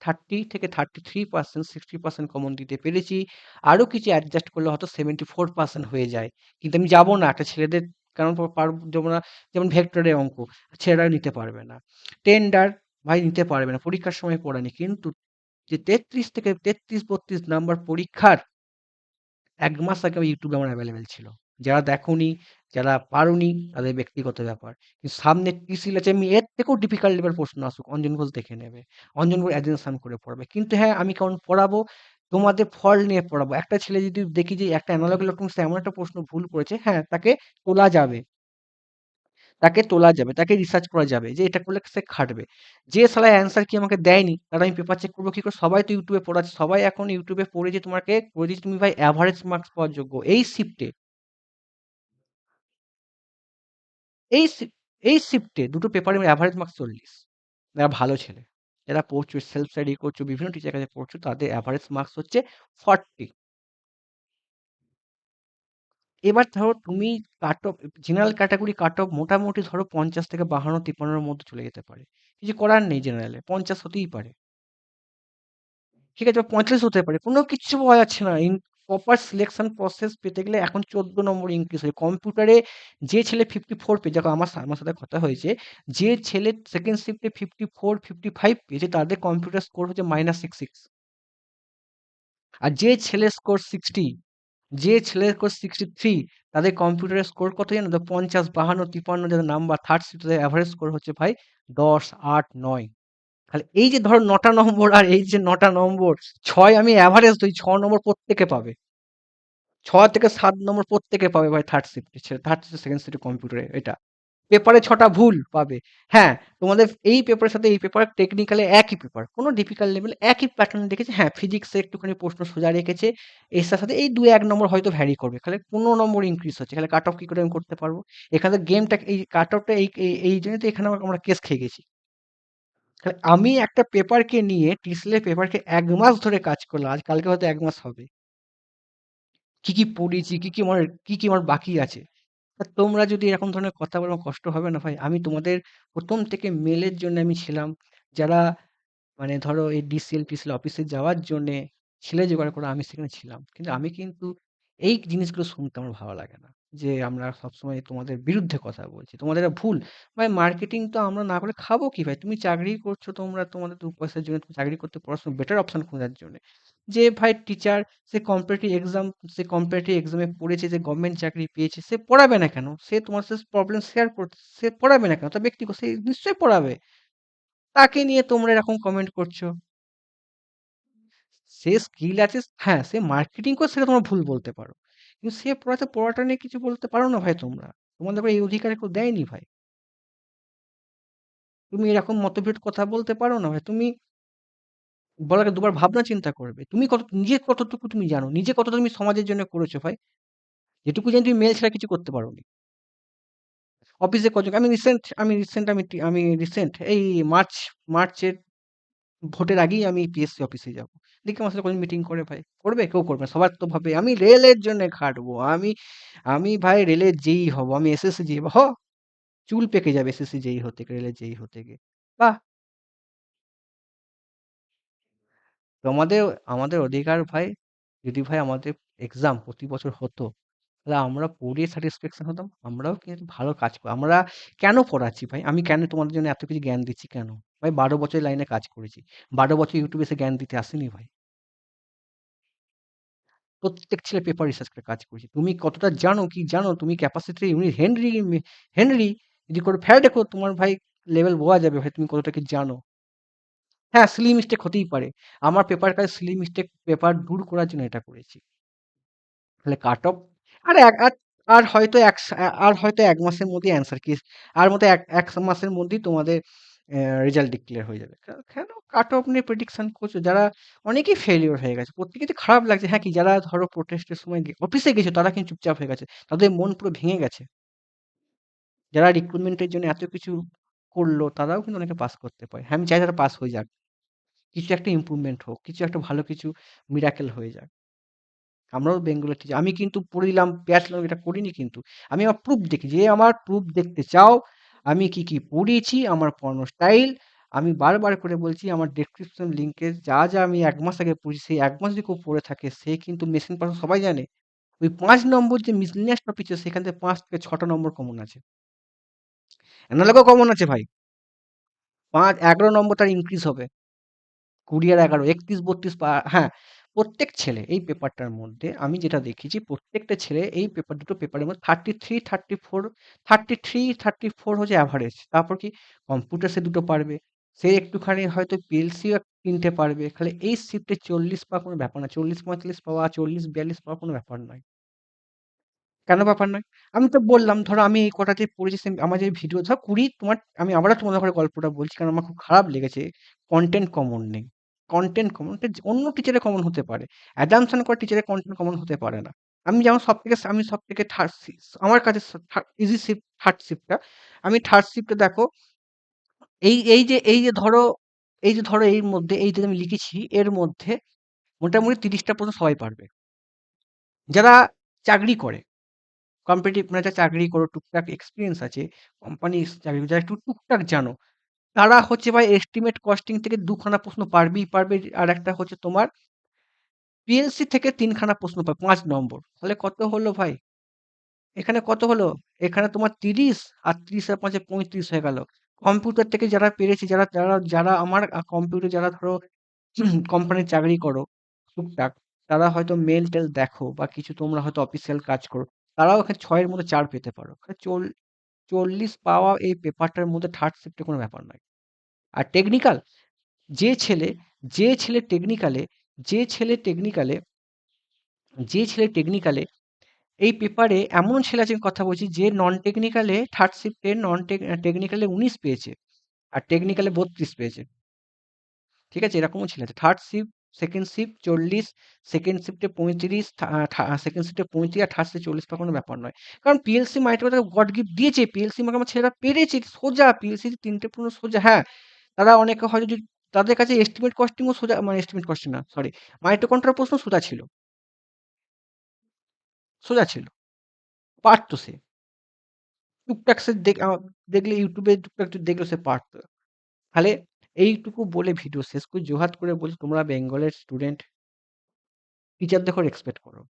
30 থেকে 33% 60% কমন দিতে পেরেছি। আরো কিছু অ্যাডজাস্ট করলে হয়তো 74% হয়ে যায়। কিন্তু আমি যাব না একটা ছেলেদের, কারণ যাবো না। যেমন ভেক্টরের অঙ্ক ছেলেরা নিতে পারবে না। টেন্ডার ভাই নিতে পারবে না, পরীক্ষার সময় পড়ানি। কিন্তু যে 33 থেকে 33-32 নাম্বার পরীক্ষার ১ মাস আগে আমার ইউটিউবে আমার অ্যাভেলেবেল ছিল। যারা দেখোনি, যারা পারোনি তাদের ব্যক্তিগত ব্যাপার। কিন্তু সামনে টিসিল আছে, আমি এর থেকেও ডিফিকাল্ট লেভেল প্রশ্ন আসুক অঞ্জন ঘোষ দেখে নেবে। অঞ্জন ঘোষ অ্যাটেনশন করে পড়াবে। কিন্তু হ্যাঁ, আমি কেমন পড়াবো? তোমাদের ফল নিয়ে পড়াবো। একটা ছেলে যদি দেখি যে একটা অ্যানালগ ইলেকট্রনিক্স এমন একটা প্রশ্ন ভুল করেছে, হ্যাঁ, তোলা যাবে। তাকে তোলা যাবে। তাকে রিসার্চ করা যাবে যে এটা করলে সে খাটবে। যে শালা অ্যান্সার কি আমাকে দেয়নি, তার আমি পেপার চেক করবো কি করে? সবাই তো ইউটিউবে পড়াচ্ছে। সবাই এখন ইউটিউবে পড়ে যে তোমাকে করে দিচ্ছে তুমি ভাই এভারেজ মার্কস পাওয়ার যোগ্য। এই শিফ এই শিফটে দুটো পেপারে এভারেজ মার্কস ৪০। যারা ভালো ছেলে, যারা পড়ছো, সেলফ স্টাডি করছো, বিভিন্ন টিচার কাছে পড়ছো, তাদের এভারেজ মার্কস হচ্ছে 40। এবার ধরো তুমি cut off general category cut off মোটামুটি ধরো ৫০ থেকে ৫২-৫৩ এর মধ্যে চলে যেতে পারে। কিছু করার নেই, জেনারেলে ৫০ হতেই পারে। ঠিক আছে? বা ৪৫ হতে পারে। কোনো কিচ্ছু পাওয়া যাচ্ছে না। প্রপার সিলেকশন প্রসেস পেতে গেলে এখন ১৪ নম্বর ইনক্রিজ হয়েছে। কম্পিউটারে যে ছেলে 54 পেয়েছে, দেখো আমার সাথে কথা হয়েছে। যে ছেলে সেকেন্ড শিফটে 54, 55 পেয়েছে তাদের কম্পিউটার স্কোর হচ্ছে -66। আর যে ছেলের স্কোর 63 তাদের কম্পিউটারের স্কোর কত জানো তো? ৫০, ৫২, ৫৩ যাদের নাম্বার থার্ড শিফটে তাদের এভারেজ স্কোর হচ্ছে ভাই ১০, ৮, ৯। তাহলে এই যে ধর ৯টা নম্বর আর এই যে ৯টা নম্বর, ৬ আমি এভারেজ ধরি, ৬ নম্বর প্রত্যেকে পাবে। ৬ থেকে ৭ নম্বর প্রত্যেকে পাবে ভাই থার্ড শিফটে, থার্ড শিফটে সেকেন্ড শিফটে কম্পিউটারে এটা। পেপারে ৬টা ভুল পাবে। হ্যাঁ, তোমাদের এই পেপারের সাথে এই পেপার টেকনিক্যালি একই পেপার। কোনো ডিফিকাল্ট লেভেল একই প্যাটার্ন দেখেছে। হ্যাঁ, ফিজিক্সে একটুখানি প্রশ্ন সোজা রেখেছে। এর সাথে এই ২-১ নম্বর হয়তো ভ্যারি করবে। তাহলে ১৫ নম্বর ইনক্রিজ হচ্ছে। তাহলে কাট অফ কি করে আমি করতে পারবো? এখানে গেমটা এই কাট অফটা এই জন্যই তো এখানে আমরা কেস খেয়ে গেছি। তাহলে আমি একটা পেপারকে নিয়ে টিসিএল পেপারকে ১ মাস ধরে কাজ করলাম। আজ কালকে হয়তো ১ মাস হবে। কি, কি পড়েছি, কি, কি আমার বাকি আছে। তা তোমরা যদি এরকম ধরনের কথা বলো, আমার কষ্ট হবে না ভাই? আমি তোমাদের ১ম থেকে মেলের জন্য আমি ছিলাম। যারা মানে ধরো এই ডিসিএল-টিসিএল অফিসে যাওয়ার জন্যে ছেলে জোগাড় করা আমি সেখানে ছিলাম। কিন্তু আমি কিন্তু এই জিনিসগুলো শুনতে আমার ভালো লাগে না। যে আমরা সবসময় তোমাদের বিরুদ্ধে কথা বলছি। তোমাদের এটা ভুল। ভাই মার্কেটিং তো আমরা না করে খাবো কি ভাই? তুমি চাকরি করছো, তোমরা তোমাদের ২ পয়সার জন্য তুমি চাকরি করতে পড়াশোনা বেটার অপশন খোঁজার জন্যে। যে ভাই টিচার সে কম্পিটিটিভ এক্সামে পড়েছে, যে গভর্নমেন্ট চাকরি পেয়েছে, সে পড়াবে না কেন? সে তোমার সাথে প্রবলেম শেয়ার করছে, সে পড়াবে না কেন? তার ব্যক্তিগত সে নিশ্চয়ই পড়াবে। তাকে নিয়ে তোমরা এরকম কমেন্ট করছো। সে স্কিল আছে, হ্যাঁ, সে মার্কেটিং করে সেটা তোমরা ভুল বলতে পারো। কিন্তু সে পড়াতে পড়াটা নিয়ে কিছু বলতে পারো না ভাই তোমরা। তোমাদের আবার এই অধিকার কেউ দেয়নি ভাই। তুমি এরকম মতবিরোধ কথা বলতে পারো না ভাই। তুমি বলার আগে দুবার ভাবনা চিন্তা করবে। তুমি কত নিজে কতটুকু তুমি জানো? নিজে কতটা তুমি সমাজের জন্য করেছো ভাই? যেটুকু জানি তুমি মেল ছাড়া কিছু করতে পারোনি। অফিসে কজন আমি রিসেন্ট এই মার্চ মার্চের ভোটের আগেই আমি পিএসসি অফিসে যাব। দেখি আমার সাথে কোন মিটিং করে ভাই। করবে? কেউ করবে না। সবার তো ভাবে আমি রেলের জন্য খাটবো। আমি ভাই রেলের জেই হব। আমি এসএসসি জেই হব। চুল পেকে যাবে এসএসসি জেই হতে গিয়ে, রেলের জেই হতে গিয়ে। বাহ! তোমাদের আমাদের অধিকার ভাই, যদি ভাই আমাদের এক্সাম প্রতি বছর হতো, তাহলে আমরা পড়িয়ে স্যাটিসফ্যাকশন হতাম। আমরাও কিন্তু ভালো কাজ আমরা কেন পড়াচ্ছি ভাই? আমি কেন তোমাদের জন্য এত কিছু জ্ঞান দিচ্ছি কেন? ভাই ১২ বছর লাইনে কাজ করেছি। ১২ বছর ইউটিউবে এসে জ্ঞান দিতে আসিনি ভাই। প্রত্যেক ছেলে পেপার রিসার্চ করে কাজ করেছে। তুমি কতটা জানো কি জানো? তুমি ক্যাপাসিটি ইউনিট হেনরি যদি করে ফ্যারাডে করো তোমার ভাই লেভেল বোঝা যাবে ভাই তুমি কতটা কি জানো। হ্যাঁ, সিলি মিস্টেক হতেই পারে। আমার পেপার কাজ সিলি মিস্টেক পেপার দূর করার জন্য এটা করেছি। তাহলে কাট অফ আর এক আর আর হয়তো আর হয়তো ১ মাসের মধ্যেই অ্যানসার কি আর মতো ১ মাসের মধ্যেই তোমাদের রেজাল্ট ডিক্লেয়ার হয়ে যাবে। কেন কাট অফ নিয়ে প্রেডিকশন করছো? যারা অনেকেই ফেইলিউর হয়ে গেছে। প্রত্যেকেই তো খারাপ লাগছে। হ্যাঁ, কি যারা ধরো প্রোটেস্টের সময় অফিসে গেছে তারা কিন্তু চুপচাপ হয়ে গেছে। তাদের মন পুরো ভেঙে গেছে। যারা রিক্রুটমেন্টের জন্য এত কিছু করলো তারাও কিন্তু অনেকে পাস করতে পারে। হ্যাঁ, আমি চাই তারা পাস হয়ে যাক। কিছু একটা ইমপ্রুভমেন্ট হোক। কিছু একটা ভালো কিছু মিরাকেল হয়ে যাক। আমরাও বেঙ্গলের টিচার। আমি কিন্তু পড়ে দিলাম, ব্যাচলর এটা করিনি কিন্তু। আমি আমার প্রুফ দেখি। যে আমার প্রুফ দেখতে চাও, আমি কি, কি পড়িয়েছি, আমার পড়ানোর স্টাইল, আমি বারবার করে বলছি আমার ডেসক্রিপশন লিংকে যা আমি ১ মাস আগে পড়েছি, সেই ১ মাস যদি কেউ পড়ে থাকে সে কিন্তু মেশিন পারসন সবাই জানে। ওই ৫ নম্বর যে মিসলেনিয়াস টপিক আছে সেখান থেকে ৫ থেকে ৬ টা নম্বর কমন আছে। অ্যানালগও কমন আছে ভাই। ১১ নম্বর তার ইনক্রিজ হবে। ২০ আর ১১ ৩১ ৩২ হ্যাঁ, প্রত্যেক ছেলে এই পেপারটার মধ্যে আমি যেটা দেখেছি প্রত্যেকটা ছেলে এই দুটো পেপারের মধ্যে 33, 34 হচ্ছে এভারেজ। তারপর কি কম্পিউটার সে দুটো পারবে। সে একটুখানি হয়তো পিএলসিও কিনতে পারবে। তাহলে এই শিফটে ৪০ পাওয়া কোনো ব্যাপার না। ৪০-৪৫ পাওয়া, ৪০-৪২ পাওয়া কোনো ব্যাপার নয়। কেন ব্যাপার নয়? আমি তো বললাম ধরো আমি এই কটা যে পড়েছি আমার যে ভিডিও ধর ২০ তোমার আমি আবারও তোমাদের ঘরে গল্পটা বলছি কারণ আমার খুব খারাপ লেগেছে। কনটেন্ট কমন নেই। কনটেন্ট কমন অন্য টিচারের কমন হতে পারে। অ্যাজাম্পশন করা টিচারের কনটেন্ট কমন হতে পারে না। আমি সবথেকে আমার কাছে ইজি শিফট 3rd শিফটটা। আমি 3rd শিফটে দেখো এই যে ধরো এর মধ্যে এই যে আমি লিখেছি এর মধ্যে মোটামুটি ৩০টা প্রশ্ন সবাই পারবে। যারা চাকরি করে কম্পিটিটিভ মানে যারা চাকরি করো টুকটাক এক্সপিরিয়েন্স আছে, কোম্পানি চাকরি যারা একটু টুকটাক জানো, তারা হচ্ছে ভাই এস্টিমেট কস্টিং থেকে ২ খানা প্রশ্ন পারবেই পারবে। আর একটা হচ্ছে তোমার পিএলসি থেকে ৩ খানা প্রশ্ন পাবে ৫ নম্বর। তাহলে কত হলো ভাই? এখানে কত হলো? এখানে তোমার ৩০ আর ৩০ আর ৫ এ ৩৫ হয়ে গেল। কম্পিউটার থেকে যারা পেরেছে যারা আমার কম্পিউটার যারা ধরো কোম্পানির চাকরি করো টুকটাক, তারা হয়তো মেল-টেল দেখো বা কিছু তোমরা হয়তো অফিসিয়াল কাজ করো। তারাও এখানে ৬ এর মধ্যে ৪ পেতে পারো। ৪০ পাওয়া এই পেপারটার মধ্যে 3rd শিফটে কোনো ব্যাপার নয়। আর টেকনিক্যাল যে ছেলে যে ছেলে টেকনিক্যালে যে ছেলে টেকনিক্যালে যে ছেলে টেকনিক্যালে এই পেপারে এমন ছেলে আছে আমি কথা বলছি যে নন টেকনিক্যালে 3rd শিফটে টেকনিক্যালে ১৯ পেয়েছে। আর টেকনিক্যালে ৩২ পেয়েছে। ঠিক আছে? এরকমও ছেলে আছে। 3rd shift, 2nd shift ৪০, 2nd শিফটে ৩৫, 2nd শিফটে ৩৫ আর 3rd শিফটে ৪০ পাওয়া কোনো ব্যাপার নয়। কারণ পিএলসি মাইক্রো তাকে গড গিফট দিয়েছে। পিএলসি মাইক্রো আমার ছেলেরা পেরেছে। সোজা পিএলসি ৩ টে পূর্ণ সোজা। হ্যাঁ, তারা অনেকে হয়তো যদি তাদের কাছে এস্টিমেট কস্টিং ও সোজা মানে এস্টিমেট কস্টিং না, সরি। মাইক্রো কন্ট্রোল প্রশ্ন সোজা ছিল। সোজা ছিল। পারত সে। টুকটাক সে দেখলে ইউটিউবে টুকটাক দেখলেও সে পারত। তাহলে এইটুকু বলে ভিডিও শেষ করি। জোহাত করে বলছি তোমরা বেঙ্গলের স্টুডেন্ট টিচারদের করে এক্সপেক্ট করো।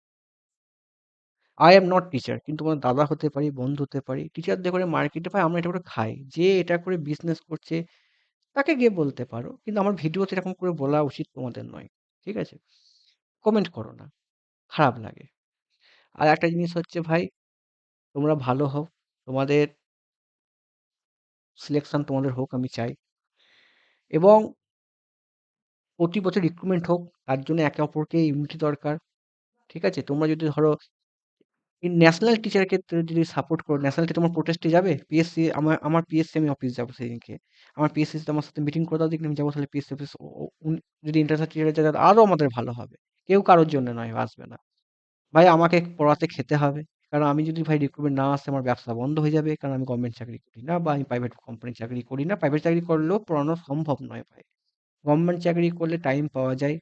আই এম নট টিচার কিন্তু তোমার দাদা হতে পারি, বন্ধু হতে পারি। টিচারদের করে মার্কেটে ভাই আমরা এটা করে খাই। যে এটা করে বিজনেস করছে তাকে গিয়ে বলতে পারো। কিন্তু আমার ভিডিওতে এরকম করে বলা উচিত তোমাদের নয়। ঠিক আছে? কমেন্ট করো না। খারাপ লাগে। আর একটা জিনিস হচ্ছে ভাই তোমরা ভালো হও। তোমাদের সিলেকশন তোমাদের হোক আমি চাই। এবং প্রতি বছর রিক্রুটমেন্ট হোক, তার জন্য একে অপরকে ইউনিটি দরকার। ঠিক আছে? তোমরা যদি ধরো ন্যাশনাল টিচারের ক্ষেত্রে যদি সাপোর্ট করো, ন্যাশনাল তোমার প্রোটেস্টে যাবে? পিএসসি, আমার পিএসসি আমি অফিস যাবো সেদিনকে। আমার পিএসসি আমার সাথে মিটিং করে দাও দেখি, আমি যাবো তাহলে পিএসসি অফিস। যদি ইন্টারন্যাশনাল টিচার যায় তাহলে আরো আমাদের ভালো হবে। কেউ কারোর জন্য নয়, আসবে না। ভাই আমাকে পড়াতে খেতে হবে। কারণ আমি যদি ভাই রিক্রুটমেন্ট না আসে আমার ব্যবসা বন্ধ হয়ে যাবে। কারণ আমি গভর্নমেন্ট চাকরি করি না, বা আমি প্রাইভেট কোম্পানির চাকরি করি না। প্রাইভেট চাকরি করলেও পড়ানো সম্ভব নয় ভাই। গভর্নমেন্ট চাকরি করলে টাইম পাওয়া যায়।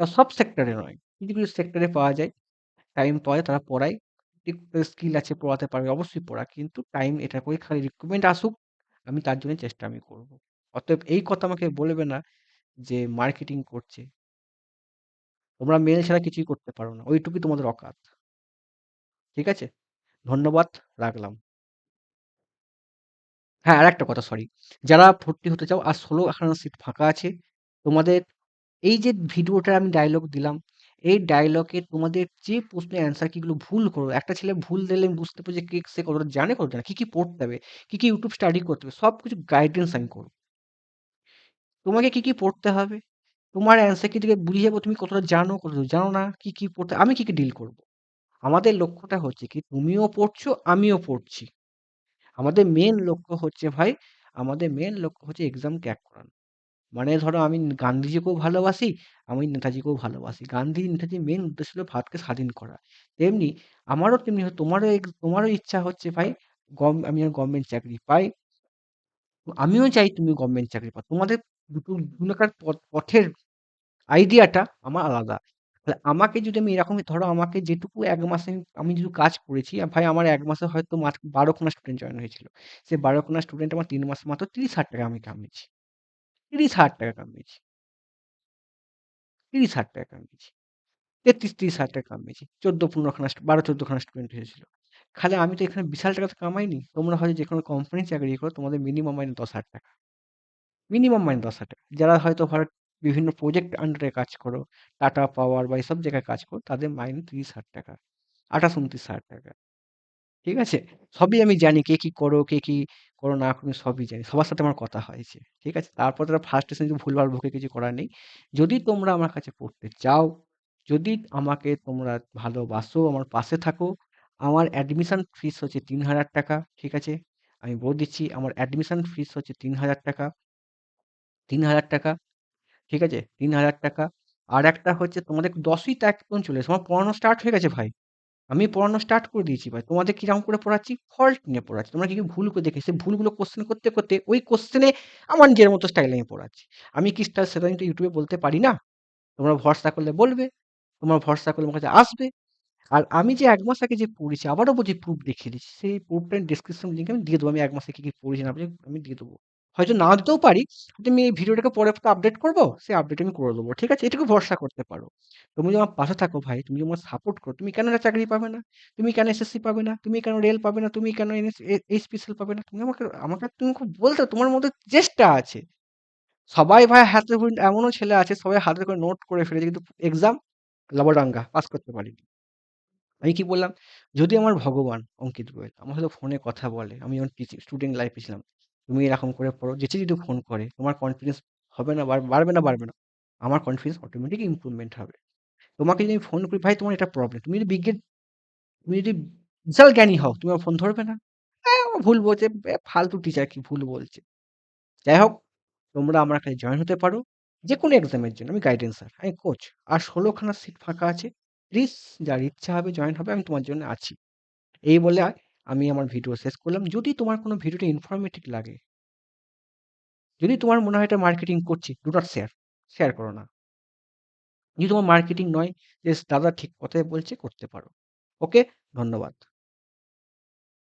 তা সব সেক্টরে নয়, কিছু কিছু সেক্টরে পাওয়া যায়। টাইম পাওয়া যায়, তারা পড়ায়। স্কিল আছে, পড়াতে পারবে, অবশ্যই পড়া। কিন্তু টাইম এটা করে খালি রিক্রুটমেন্ট আসুক, আমি তার জন্য চেষ্টা আমি করব। অতএব এই কথা আমাকে বলবে না যে মার্কেটিং করছে। তোমরা মেল ছাড়া কিছুই করতে পারো না, ওইটুকুই তোমাদের অকাত। ঠিক আছে? ধন্যবাদ, রাখলাম। হ্যাঁ, আরেকটা কথা, সরি। যারা ভর্তি হতে চাও, আর ১৬ খানা সিট ফাঁকা আছে। তোমাদের এই যে ভিডিওটার আমি ডায়লগ দিলাম, এই ডায়লগে তোমাদের যে প্রশ্নের অ্যান্সার কিগুলো ভুল করো, একটা ছেলে ভুল দিলে আমি বুঝতে পারি যে সে কতটা জানে কতটা জানে, কি কি পড়তে হবে, কি কি ইউটিউব স্টাডি করতে হবে, সব কিছু গাইডেন্স আমি করবো। তোমাকে কি কি পড়তে হবে, তোমার অ্যান্সার কি থেকে বুঝে যাবো তুমি কতটা জানো, কতটা জানো না, কি কি পড়তে, আমি কি কি ডিল করবো। আমাদের লক্ষ্যটা হচ্ছে কি, তুমিও পড়ছো, আমিও পড়ছি। আমাদের মেন লক্ষ্য হচ্ছে ভাই, আমাদের মেন লক্ষ্য হচ্ছে এক্সাম ক্র্যাক করানো। মানে ধরো আমি গান্ধীজিকেও ভালোবাসি, আমি নেতাজিকেও ভালোবাসি। গান্ধী নেতাজির মেন উদ্দেশ্য ছিল ভারতকে স্বাধীন করা। তেমনি আমারও তেমনি তোমারও তোমারও ইচ্ছা হচ্ছে ভাই, আমি গভর্নমেন্ট চাকরি পাই। তো আমিও চাই তুমি গভর্নমেন্ট চাকরি পাও। তোমাদের দুটো দুটাকার পথের আইডিয়াটা আমার আলাদা। তাহলে আমাকে যদি আমি এরকম ধরো, আমাকে যেটুকু ১ মাসে আমি যদি কাজ করেছি, ভাই আমার ১ মাসে হয়তো মাত্র ১২ খানা স্টুডেন্ট জয়েন হয়েছিল। সে ১২ খানা স্টুডেন্ট আমার ৩ মাসে মাত্র ৩০,০০০ টাকা আমি কামিয়েছি। ৩০,০০০ টাকা কামিয়েছি। ৩০,০০০ টাকা কামিয়েছি। ৩০,০০০ টাকা কামিয়েছি। ১৪-১৫ খানা ১২-১৪ খানা স্টুডেন্ট এসেছিল। খালি আমি তো এখানে বিশাল টাকা তো কামাইনি। তোমরা হয়তো যেকোনো কোম্পানির চাকরি করো, তোমাদের মিনিমাম মাইনে ১০,০০০ টাকা। মিনিমাম মাইনে ১০,০০০ টাকা। যারা হয়তো ধরো বিভিন্ন প্রজেক্ট আন্ডারে কাজ করো, টাটা পাওয়ার বা এসব জায়গায় কাজ করো, তাদের মাইনে ৩০,০০০ টাকা। ২৮-২৯,০০০ টাকা। ঠিক আছে? সবই আমি জানি, কে কি করো, কে কি করো না করো, সবই জানি। সবার সাথে আমার কথা হয়েছে। ঠিক আছে? তারপর তারা ফার্স্টেশন যদি ভুলভাল বকে, কিছু করার নেই। যদি তোমরা আমার কাছে পড়তে চাও, যদি আমাকে তোমরা ভালোবাসো, আমার পাশে থাকো, আমার অ্যাডমিশন ফিস হচ্ছে ৩,০০০ টাকা। ঠিক আছে? আমি বলে দিচ্ছি, আমার অ্যাডমিশন ফিস হচ্ছে ৩,০০০ টাকা। ৩,০০০ টাকা। ঠিক আছে? ৩,০০০ টাকা। আরেকটা হচ্ছে, তোমাদের ১০ই তারিখ পর্যন্ত চলে এসো। আমার পড়ানো স্টার্ট হয়ে গেছে ভাই। আমি পড়ানো স্টার্ট করে দিয়েছি ভাই। তোমাদের কিরকম করে পড়াচ্ছি? ফল্ট নিয়ে পড়াচ্ছি। তোমরা কি, কি ভুল করে দেখেছি, সেই ভুলগুলো কোয়েশ্চেন করতে, করতে ওই কোয়েশ্চেনে আমার নিজের মতো স্টাইলে আমি পড়াচ্ছি। আমি কি স্টাইল সেটা কিন্তু YouTube এ বলতে পারি না। তোমরা ভরসা করলে বলবে। তোমরা ভরসা করলে আমার কাছে আসবে। আর আমি যে ১ মাস আগে যে পড়েছি, আবারও বলছি, প্রুফ দেখিয়ে দিচ্ছি। সেই প্রুফটা ডেসক্রিপশন লিংকে আমি দিয়ে দেবো। আমি ১ মাসে কি, কি পড়েছি না পড়েছি আমি দিয়ে দেবো। হয়তো নাও দিতেও পারি। তুমি এই ভিডিওটাকে পরে আপডেট করব। সেই আপডেট আমি করে দেবো। ঠিক আছে? এটুকু ভরসা করতে পারো। তুমি যদি আমার পাশে থাকো ভাই, তুমি যদি আমার সাপোর্ট করো, তুমি কেন একটা চাকরি পাবে না? তুমি কেন এসএসসি পাবে না? তুমি কেন রেল পাবে না? তুমি কেন এইচপিসিএল পাবে না? তুমি আমাকে আমাকে তুমি খুব বলতে হবে, তোমার মধ্যে চেষ্টা আছে। সবাই ভাই হাতে এমনও ছেলে আছে, সবাই হাতে করে নোট করে ফেলেছে, কিন্তু এক্সাম লাবডাঙ্গা পাস করতে পারিনি। আমি কি বললাম? যদি আমার ভগবান অঙ্কিত গোয়েল আমার সাথে ফোনে কথা বলে, আমি যখন স্টুডেন্ট লাইফে ছিলাম, তুমি এরকম করে পড়ো, যেচে যদি ফোন করে, তোমার কনফিডেন্স হবে না, বাড়বে না, বাড়বে না? আমার কনফিডেন্স অটোমেটিক ইমপ্রুভমেন্ট হবে। তোমাকে যদি আমি ফোন করি, ভাই তোমার এটা প্রবলেম, তুমি যদি তুমি যদি বিশাল জ্ঞানী হও, তুমি আমার ফোন ধরবে না। হ্যাঁ, ও ভুল বলছে, ফালতু টিচার কি ভুল বলছে। যাই হোক, তোমরা আমার কাছে জয়েন হতে পারো যে কোনো এক্সামের জন্য। আমি গাইডেন্সার, আমি কোচ। আর ১৬ খানা সিট ফাঁকা আছে। প্লিজ, যার ইচ্ছা হবে জয়েন হবে, আমি তোমার জন্য আছি। এই বলে আমি আমার ভিডিও শেষ করলাম। যদি তোমার কোনো ভিডিওটা ইনফরমেটিভ লাগে, যদি তোমার মনে হয় এটা মার্কেটিং করছি, ডু নট শেয়ার। শেয়ার করো না। যদি তোমার মার্কেটিং নয়, যে দাদা ঠিক কথাই বলছে, করতে পারো। ওকে? ধন্যবাদ।